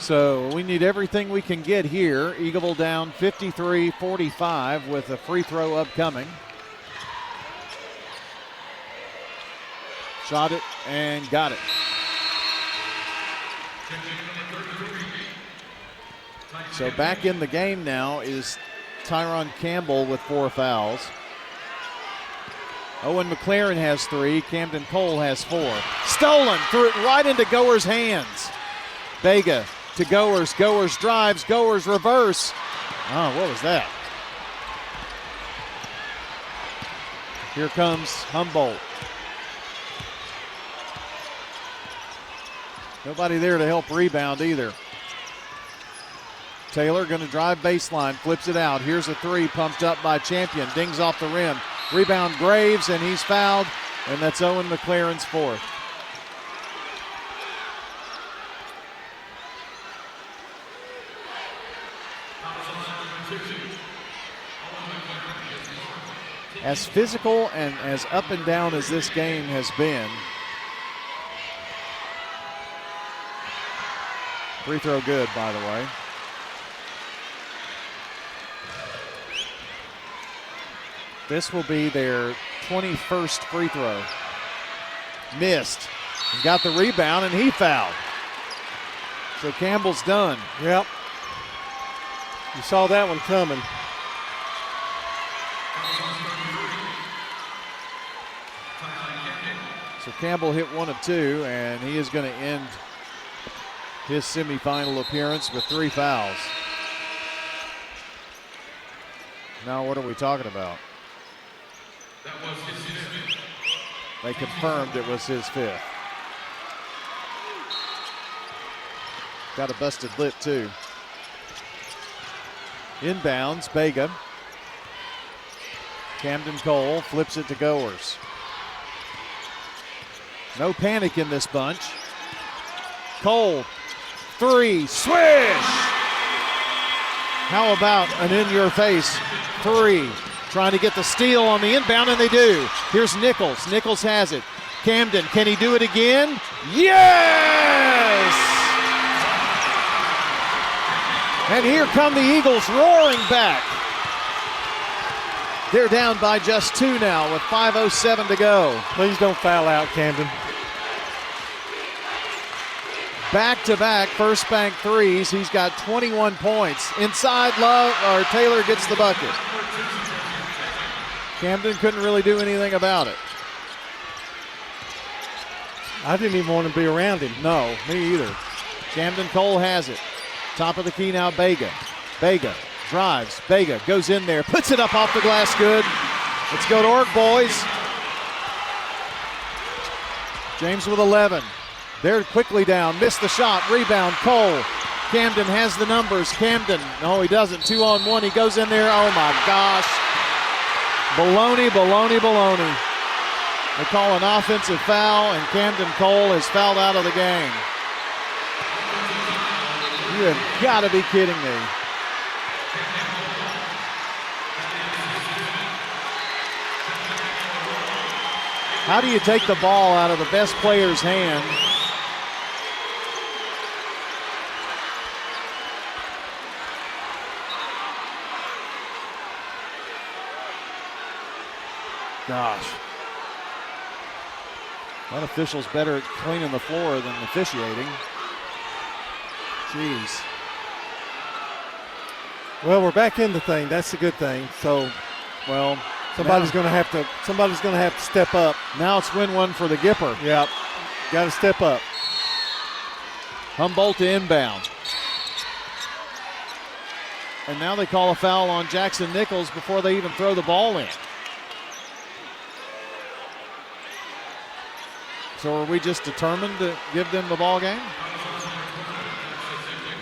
S2: So we need everything we can get here. Eagleville down 53-45 with a free throw upcoming. Shot it and got it. So back in the game now is Tyron Campbell with 4 fouls. Owen McLaren has 3. Camden Cole has 4. Stolen, threw it right into Goer's hands. Vega to Goers. Goers drives. Goers reverse. Oh, what was that? Here comes Humboldt. Nobody there to help rebound either. Taylor going to drive baseline, flips it out. Here's a 3 pumped up by Champion. Dings off the rim. Rebound Graves, and he's fouled, and that's Owen McLaren's 4th. As physical and as up and down as this game has been, free throw good, by the way. This will be their 21st free throw. Missed. And got the rebound, and he fouled. So Campbell's done.
S15: Yep. You saw that one coming.
S2: So Campbell hit 1 of 2, and he is going to end his semifinal appearance with 3 fouls. Now what are we talking about? They confirmed it was his 5th. Got a busted lip too. Inbounds, Vega. Camden Cole flips it to Goers. No panic in this bunch. Cole, 3, swish! How about an in-your-face 3? Trying to get the steal on the inbound, and they do. Here's Nichols. Nichols has it. Camden, can he do it again? Yes! And here come the Eagles roaring back. They're down by just 2 now with 5:07 to go.
S15: Please don't foul out, Camden.
S2: Back-to-back first bank 3s. He's got 21 points. Inside Taylor gets the bucket. Camden couldn't really do anything about it.
S15: I didn't even want to be around him.
S2: No, me either. Camden Cole has it. Top of the key now, Vega. Vega drives. Vega goes in there, puts it up off the glass, good. Let's go to work, boys. James with 11. They're quickly down. Missed the shot. Rebound, Cole. Camden has the numbers. Camden, no, he doesn't. 2-on-1. He goes in there. Oh, my gosh. Baloney, baloney, baloney. They call an offensive foul, and Camden Cole is fouled out of the game. You have got to be kidding me. How do you take the ball out of the best player's hand? Gosh. That official's better at cleaning the floor than officiating. Jeez.
S15: Well, we're back in the thing. That's the good thing. So,
S2: well,
S15: somebody's going to have to step up.
S2: Now it's win one for the Gipper.
S15: Yep. Got to step up.
S2: Humboldt to inbound. And now they call a foul on Jackson Nichols before they even throw the ball in. So are we just determined to give them the ball game?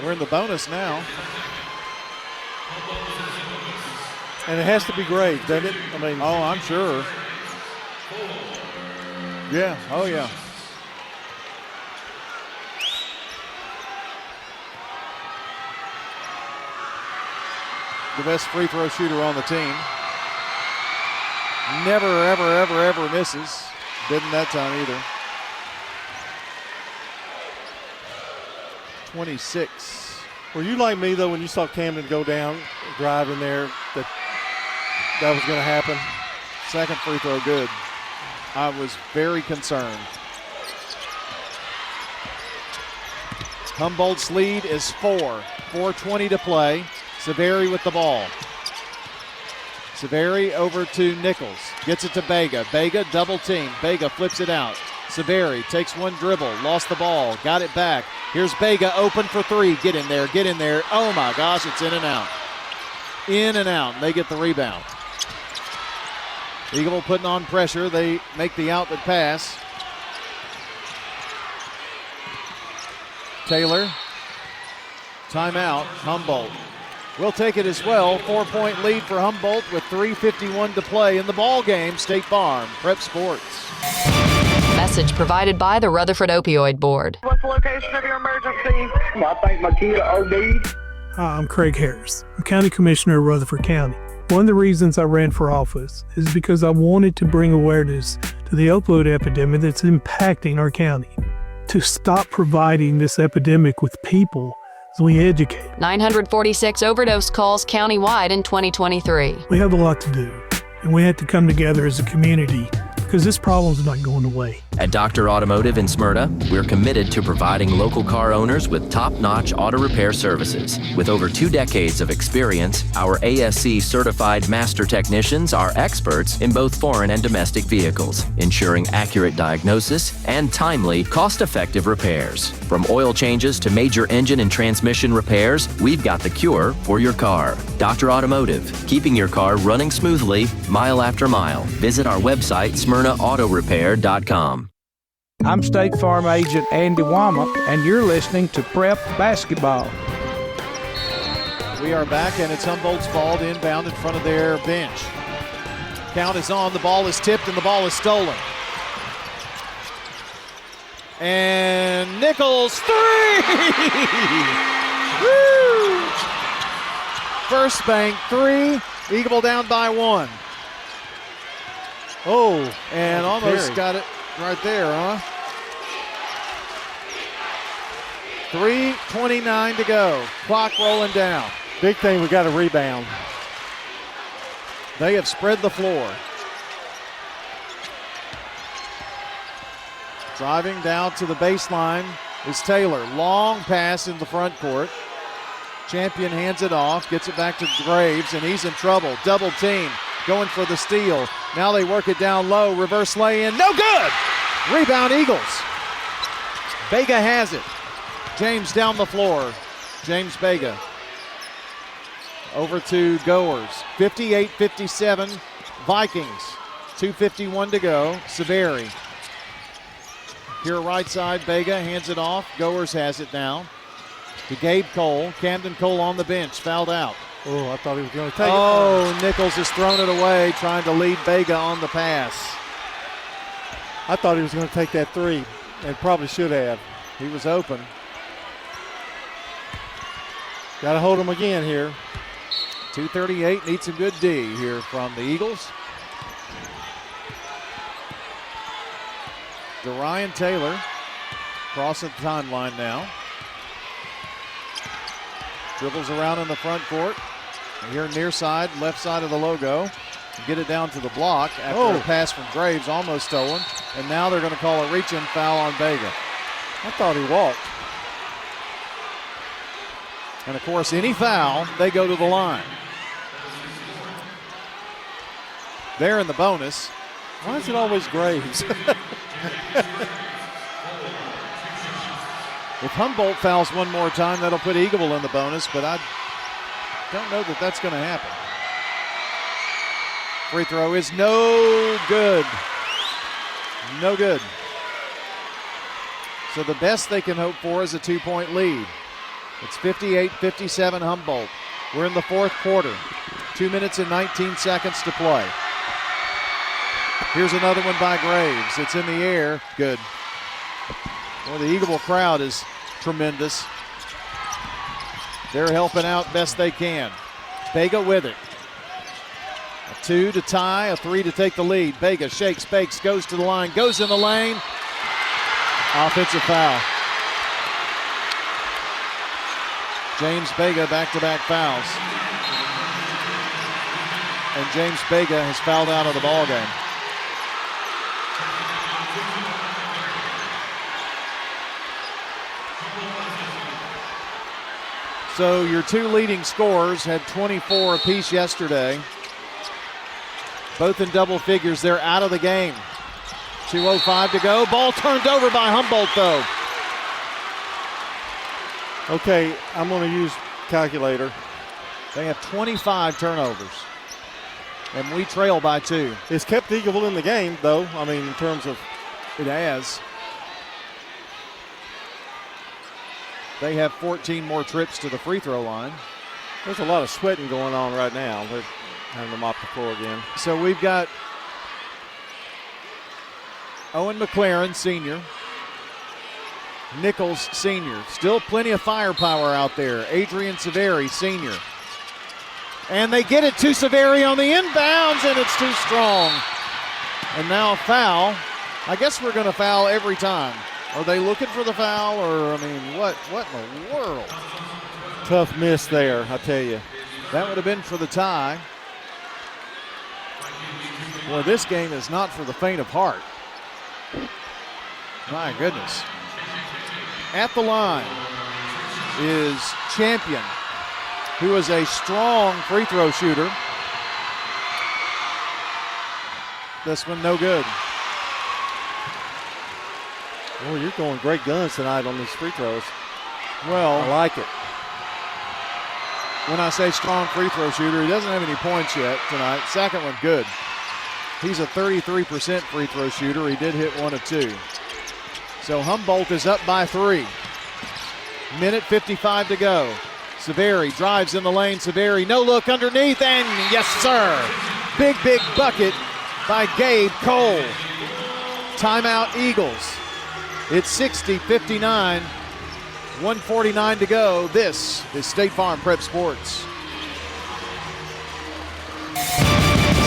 S2: We're in the bonus now.
S15: And it has to be great, doesn't it? I mean,
S2: oh, I'm sure. Yeah, oh yeah. The best free throw shooter on the team. Never, ever, ever, ever misses. Didn't that time either. 26.
S15: Were you like me, though, when you saw Camden go down, driving there, that was going to happen?
S2: Second free throw good. I was very concerned. Humboldt's lead is 4. 4:20 to play. Severi with the ball. Severi over to Nichols. Gets it to Bega. Bega double team. Bega flips it out. Severi takes one dribble. Lost the ball. Got it back. Here's Bega open for three. Get in there. Get in there. Oh my gosh, it's in and out. In and out. They get the rebound. Eagleville putting on pressure. They make the outlet pass. Taylor. Timeout. Humboldt. We'll take it as well. 4-point lead for Humboldt with 3:51 to play in the ball game. State Farm Prep Sports.
S3: Message provided by the Rutherford Opioid Board.
S5: What's the location of your emergency? I think my kid OD'd.
S18: Hi, I'm Craig Harris. I'm County Commissioner of Rutherford County. One of the reasons I ran for office is because I wanted to bring awareness to the opioid epidemic that's impacting our county. To stop providing this epidemic with people as we educate.
S3: 946 overdose calls countywide in 2023.
S18: We have a lot to do, and we have to come together as a community because this problem's not going away.
S22: At Dr. Automotive in Smyrna, we're committed to providing local car owners with top-notch auto repair services. With over 2 decades of experience, our ASC certified master technicians are experts in both foreign and domestic vehicles, ensuring accurate diagnosis and timely, cost-effective repairs. From oil changes to major engine and transmission repairs, we've got the cure for your car. Dr. Automotive, keeping your car running smoothly, mile after mile. Visit our website, SmyrnaAutoRepair.com.
S23: I'm State Farm Agent Andy Wama, and you're listening to Prep Basketball.
S2: We are back, and it's Humboldt's ball to inbound in front of their bench. Count is on, the ball is tipped, and the ball is stolen. And Nichols, 3! Woo! First bank, 3. Eagleville down by 1. Oh, and almost got it right there, huh? 3:29 to go. Clock rolling down.
S15: Big thing, we got a rebound.
S2: They have spread the floor. Driving down to the baseline is Taylor. Long pass in the front court. Champion hands it off, gets it back to Graves, and he's in trouble. Double team, going for the steal. Now they work it down low, reverse lay-in, no good! Rebound Eagles. Bega has it. James down the floor. James Bega. Over to Goers. 58-57 Vikings. 2:51 to go. Severi. Here right side, Bega hands it off. Goers has it now. To Gabe Cole. Camden Cole on the bench, fouled out.
S15: Oh, I thought he was going to take it.
S2: Oh, Nichols has thrown it away, trying to lead Bega on the pass.
S15: I thought he was going to take that 3, and probably should have.
S2: He was open.
S15: Got to hold him again here.
S2: 2:38, needs a good D here from the Eagles. Dorian Taylor crossing the timeline now. Dribbles around in the front court. And here near side, left side of the logo. Get it down to the block after a pass from Graves, almost stolen. And now they're going to call a reach-in foul on Bega.
S15: I thought he walked.
S2: And of course, any foul, they go to the line. They're in the bonus.
S15: Why is it always Graves?
S2: If Humboldt fouls one more time, that'll put Eagleville in the bonus, but I don't know that that's going to happen. Free throw is no good. No good. So the best they can hope for is a 2-point lead. It's 58-57 Humboldt. We're in the fourth quarter. 2 minutes and 19 seconds to play. Here's another one by Graves. It's in the air. Good. Well, the Eagleville crowd is tremendous. They're helping out best they can. Bega with it. A 2 to tie, a 3 to take the lead. Vega shakes, bakes, goes to the line, goes in the lane. Offensive foul. James Vega back-to-back fouls. And James Vega has fouled out of the ball game. So your two leading scorers had 24 apiece yesterday. Both in double figures. They're out of the game. 2:05 to go. Ball turned over by Humboldt, though.
S15: Okay, I'm going to use calculator.
S2: They have 25 turnovers. And we trail by 2.
S15: It's kept Eagleville in the game, though. I mean, in terms of.
S2: It has. They have 14 more trips to the free throw line.
S15: There's a lot of sweating going on right now. They're having to mop the floor again.
S2: So we've got Owen McLaren, senior. Nichols, senior. Still plenty of firepower out there. Adrian Severi, senior. And they get it to Severi on the inbounds, and it's too strong. And now a foul. I guess we're going to foul every time. Are they looking for the foul, or, I mean, what in the world?
S15: Tough miss there, I tell you.
S2: That would have been for the tie. Boy, this game is not for the faint of heart. My goodness. At the line is Champion, who is a strong free throw shooter. This one no good.
S15: Oh, you're going great guns tonight on these free throws.
S2: Well,
S15: I like it.
S2: When I say strong free throw shooter, he doesn't have any points yet tonight. Second one, good. He's a 33% free throw shooter. He did hit 1 of 2. So Humboldt is up by 3. Minute 55 to go. Severi drives in the lane. Severi, no look underneath, and yes, sir. Big bucket by Gabe Cole. Timeout, Eagles. It's 60-59. 1:49 to go. This is State Farm Prep Sports.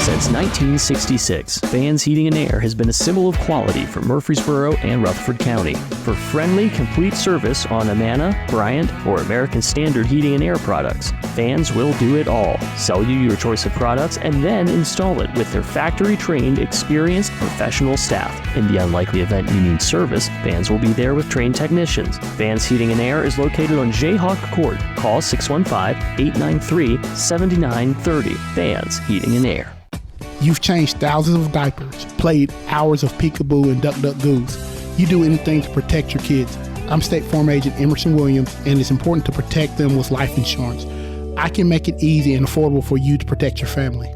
S4: Since 1966, Fans Heating and Air has been a symbol of quality for Murfreesboro and Rutherford County. For friendly, complete service on Amana, Bryant, or American Standard heating and air products, Fans will do it all. Sell you your choice of products and then install it with their factory-trained, experienced, professional staff. In the unlikely event you need service, Fans will be there with trained technicians. Fans Heating and Air is located on Jayhawk Court. Call 615-893-7930. Fans Heating and Air.
S6: You've changed thousands of diapers, played hours of peekaboo and duck goose. You do anything to protect your kids. I'm State Farm Agent Emerson Williams, and it's important to protect them with life insurance. I can make it easy and affordable for you to protect your family.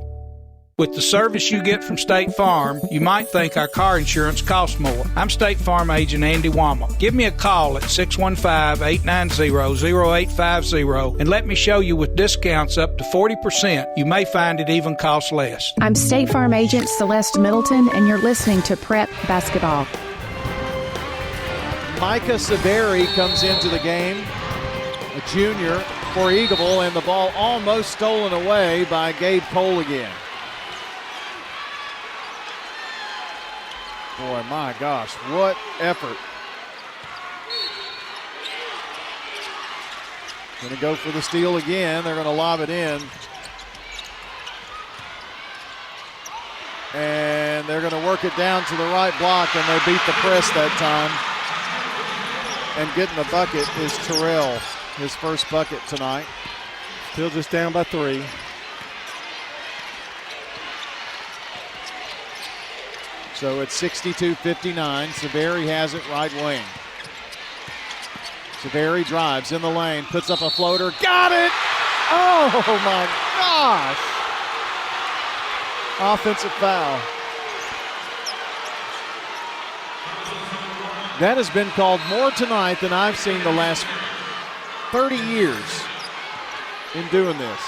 S23: With the service you get from State Farm, you might think our car insurance costs more. I'm State Farm Agent Andy Wama. Give me a call at 615-890-0850 and let me show you with discounts up to 40%. You may find it even costs less.
S7: I'm State Farm Agent Celeste Middleton, and you're listening to Prep Basketball.
S2: Micah Severi comes into the game, a junior for Eagleville, and the ball almost stolen away by Gabe Cole again. Boy, my gosh, what effort. Going to go for the steal again. They're going to lob it in. And they're going to work it down to the right block, and they beat the press that time. And getting the bucket is Terrell, his first bucket tonight.
S15: Still just down by 3.
S2: So it's 62-59. Severi has it right wing. Severi drives in the lane, puts up a floater, got it! Oh my gosh! Offensive foul. That has been called more tonight than I've seen the last 30 years in doing this.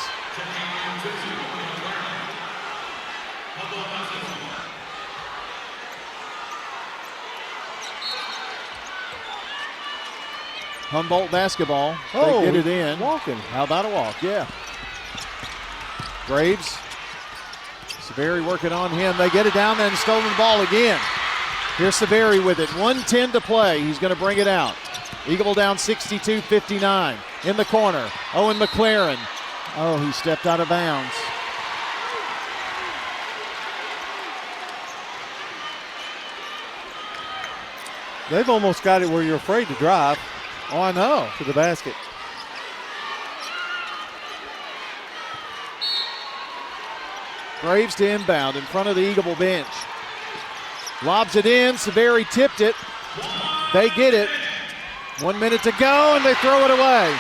S2: Humboldt basketball.
S15: Oh,
S2: they get it in.
S15: Walking.
S2: How about a walk? Yeah. Graves. Severi working on him. They get it down there and stolen the ball again. Here's Severi with it. 1:10 to play. He's going to bring it out. Eagleville down 62-59. In the corner, Owen McLaren. Oh, he stepped out of bounds.
S15: They've almost got it where you're afraid to drive.
S2: Oh, I know.
S15: To the basket.
S2: Graves to inbound in front of the Eagleville bench. Lobs it in. Severi tipped it. They get it. 1 minute to go, and they throw it away.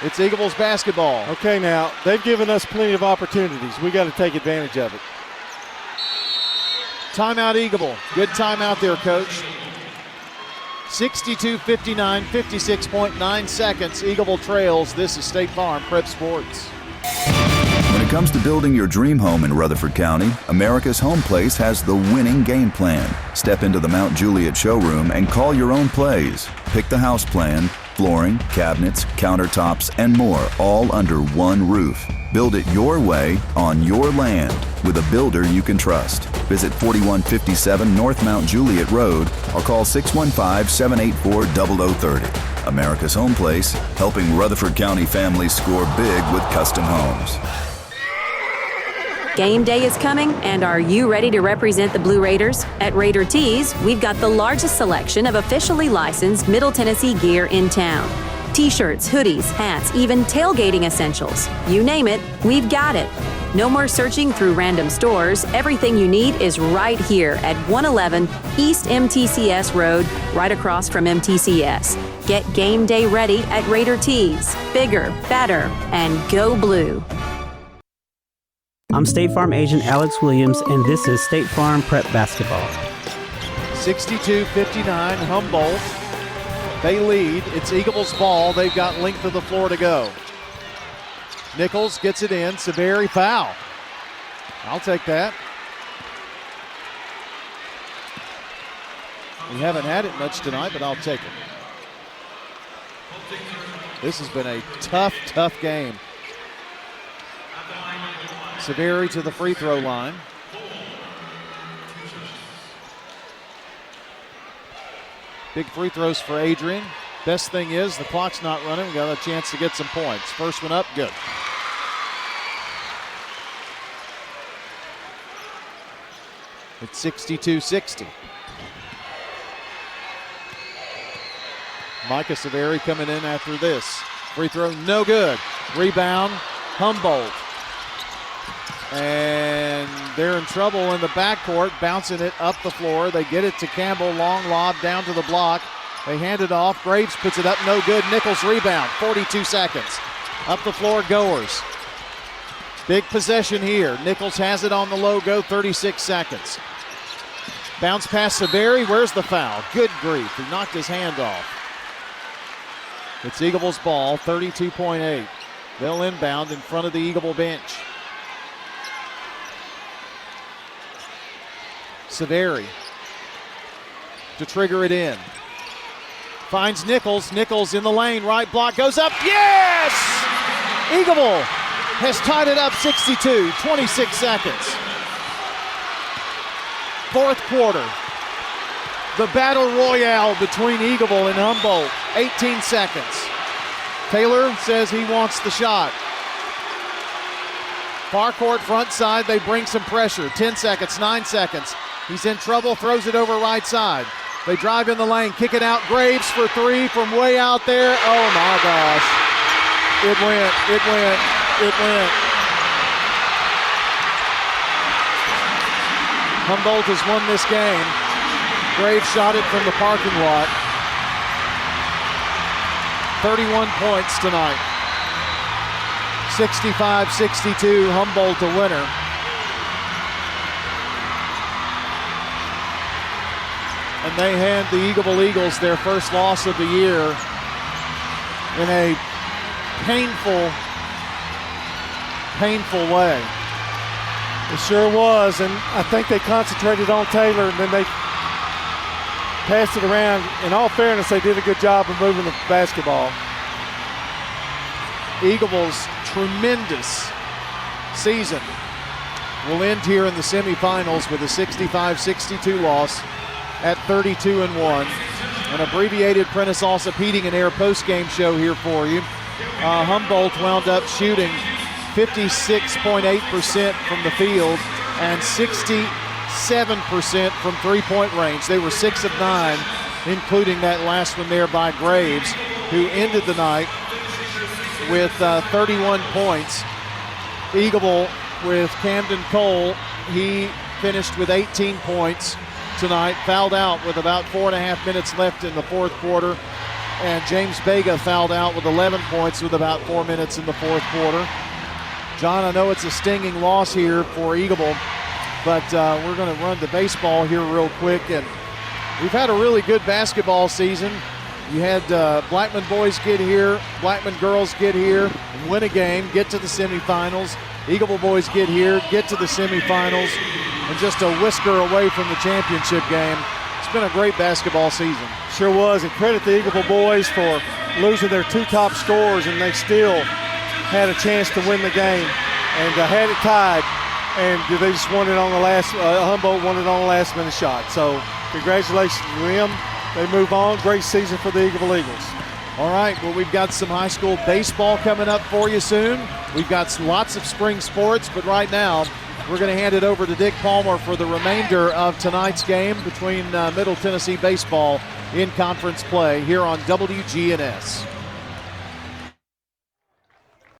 S2: It's Eagleville's basketball.
S15: Okay, now, they've given us plenty of opportunities. We got to take advantage of it.
S2: Timeout Eagleville. Good timeout there, Coach. 62-59, 56.9 seconds. Eagleville trails. This is State Farm Prep Sports.
S1: When it comes to building your dream home in Rutherford County, America's Home Place has the winning game plan. Step into the Mount Juliet showroom and call your own plays. Pick the house plan, flooring, cabinets, countertops, and more, all under one roof. Build it your way on your land with a builder you can trust. Visit 4157 North Mount Juliet Road or call 615-784-0030. America's Home Place, helping Rutherford County families score big with custom homes.
S13: Game day is coming, and are you ready to represent the Blue Raiders? At Raider Tees, we've got the largest selection of officially licensed Middle Tennessee gear in town. T-shirts, hoodies, hats, even tailgating essentials. You name it, we've got it. No more searching through random stores. Everything you need is right here at 111 East MTCS Road, right across from MTCS. Get game day ready at Raider Tees. Bigger, better, and go blue.
S19: I'm State Farm agent Alex Williams, and this is State Farm Prep Basketball.
S2: 62-59, Humboldt. They lead. It's Eagleville's ball. They've got length of the floor to go. Nichols gets it in. Severi foul. I'll take that. We haven't had it much tonight, but I'll take it. This has been a tough game. Severi to the free throw line. Big free throws for Adrian. Best thing is the clock's not running. We got a chance to get some points. First one up, good. It's 62-60. Micah Severi coming in after this. Free throw, no good. Rebound, Humboldt. And they're in trouble in the backcourt, bouncing it up the floor. They get it to Campbell, long lob down to the block. They hand it off. Graves puts it up, no good. Nichols rebound, 42 seconds. Up the floor, Goers. Big possession here. Nichols has it on the logo, 36 seconds. Bounce pass Severi, where's the foul? Good grief, he knocked his hand off. It's Eagleville's ball, 32.8. They'll inbound in front of the Eagleville bench. Severi to trigger it in. Finds Nichols. Nichols in the lane. Right block goes up. Yes! Eagleville has tied it up 62. 26 seconds. Fourth quarter. The battle royale between Eagleville and Humboldt. 18 seconds. Taylor says he wants the shot. Far court front side. They bring some pressure. 10 seconds. 9 seconds. He's in trouble, throws it over right side. They drive in the lane, kick it out. Graves for three from way out there. Oh my gosh. It went. Humboldt has won this game. Graves shot it from the parking lot. 31 points tonight. 65-62, Humboldt a winner. And they hand the Eagleville Eagles their first loss of the year in a painful way.
S15: It sure was, and I think they concentrated on Taylor, and then they passed it around. In all fairness, they did a good job of moving the basketball.
S2: Eagleville's tremendous season will end here in the semifinals with a 65-62 loss at 32-1. An abbreviated Prentice Allsup Heating and Air postgame show here for you. Humboldt wound up shooting 56.8% from the field and 67% from three-point range. They were 6 of 9, including that last one there by Graves, who ended the night with 31 points. Eagleville with Camden Cole, he finished with 18 points tonight, fouled out with about 4.5 minutes left in the fourth quarter, and James Vega fouled out with 11 points with about 4 minutes in the fourth quarter. John, I know it's a stinging loss here for Eagleville, but we're going to run the baseball here real quick, and we've had a really good basketball season. You had Blackman boys get here, Blackman girls get here, and win a game, get to the semifinals. Eagleville boys get here, get to the semifinals, and just a whisker away from the championship game. It's been a great basketball season.
S15: Sure was, and credit the Eagleville boys for losing their 2 top scorers, and they still had a chance to win the game and had it tied, and they just won it on the last, Humboldt won it on the last minute shot. So congratulations to them. They move on. Great season for the Eagleville Eagles.
S2: All right, well, we've got some high school baseball coming up for you soon. We've got lots of spring sports, but right now we're going to hand it over to Dick Palmer for the remainder of tonight's game between Middle Tennessee baseball in conference play here on WGNS.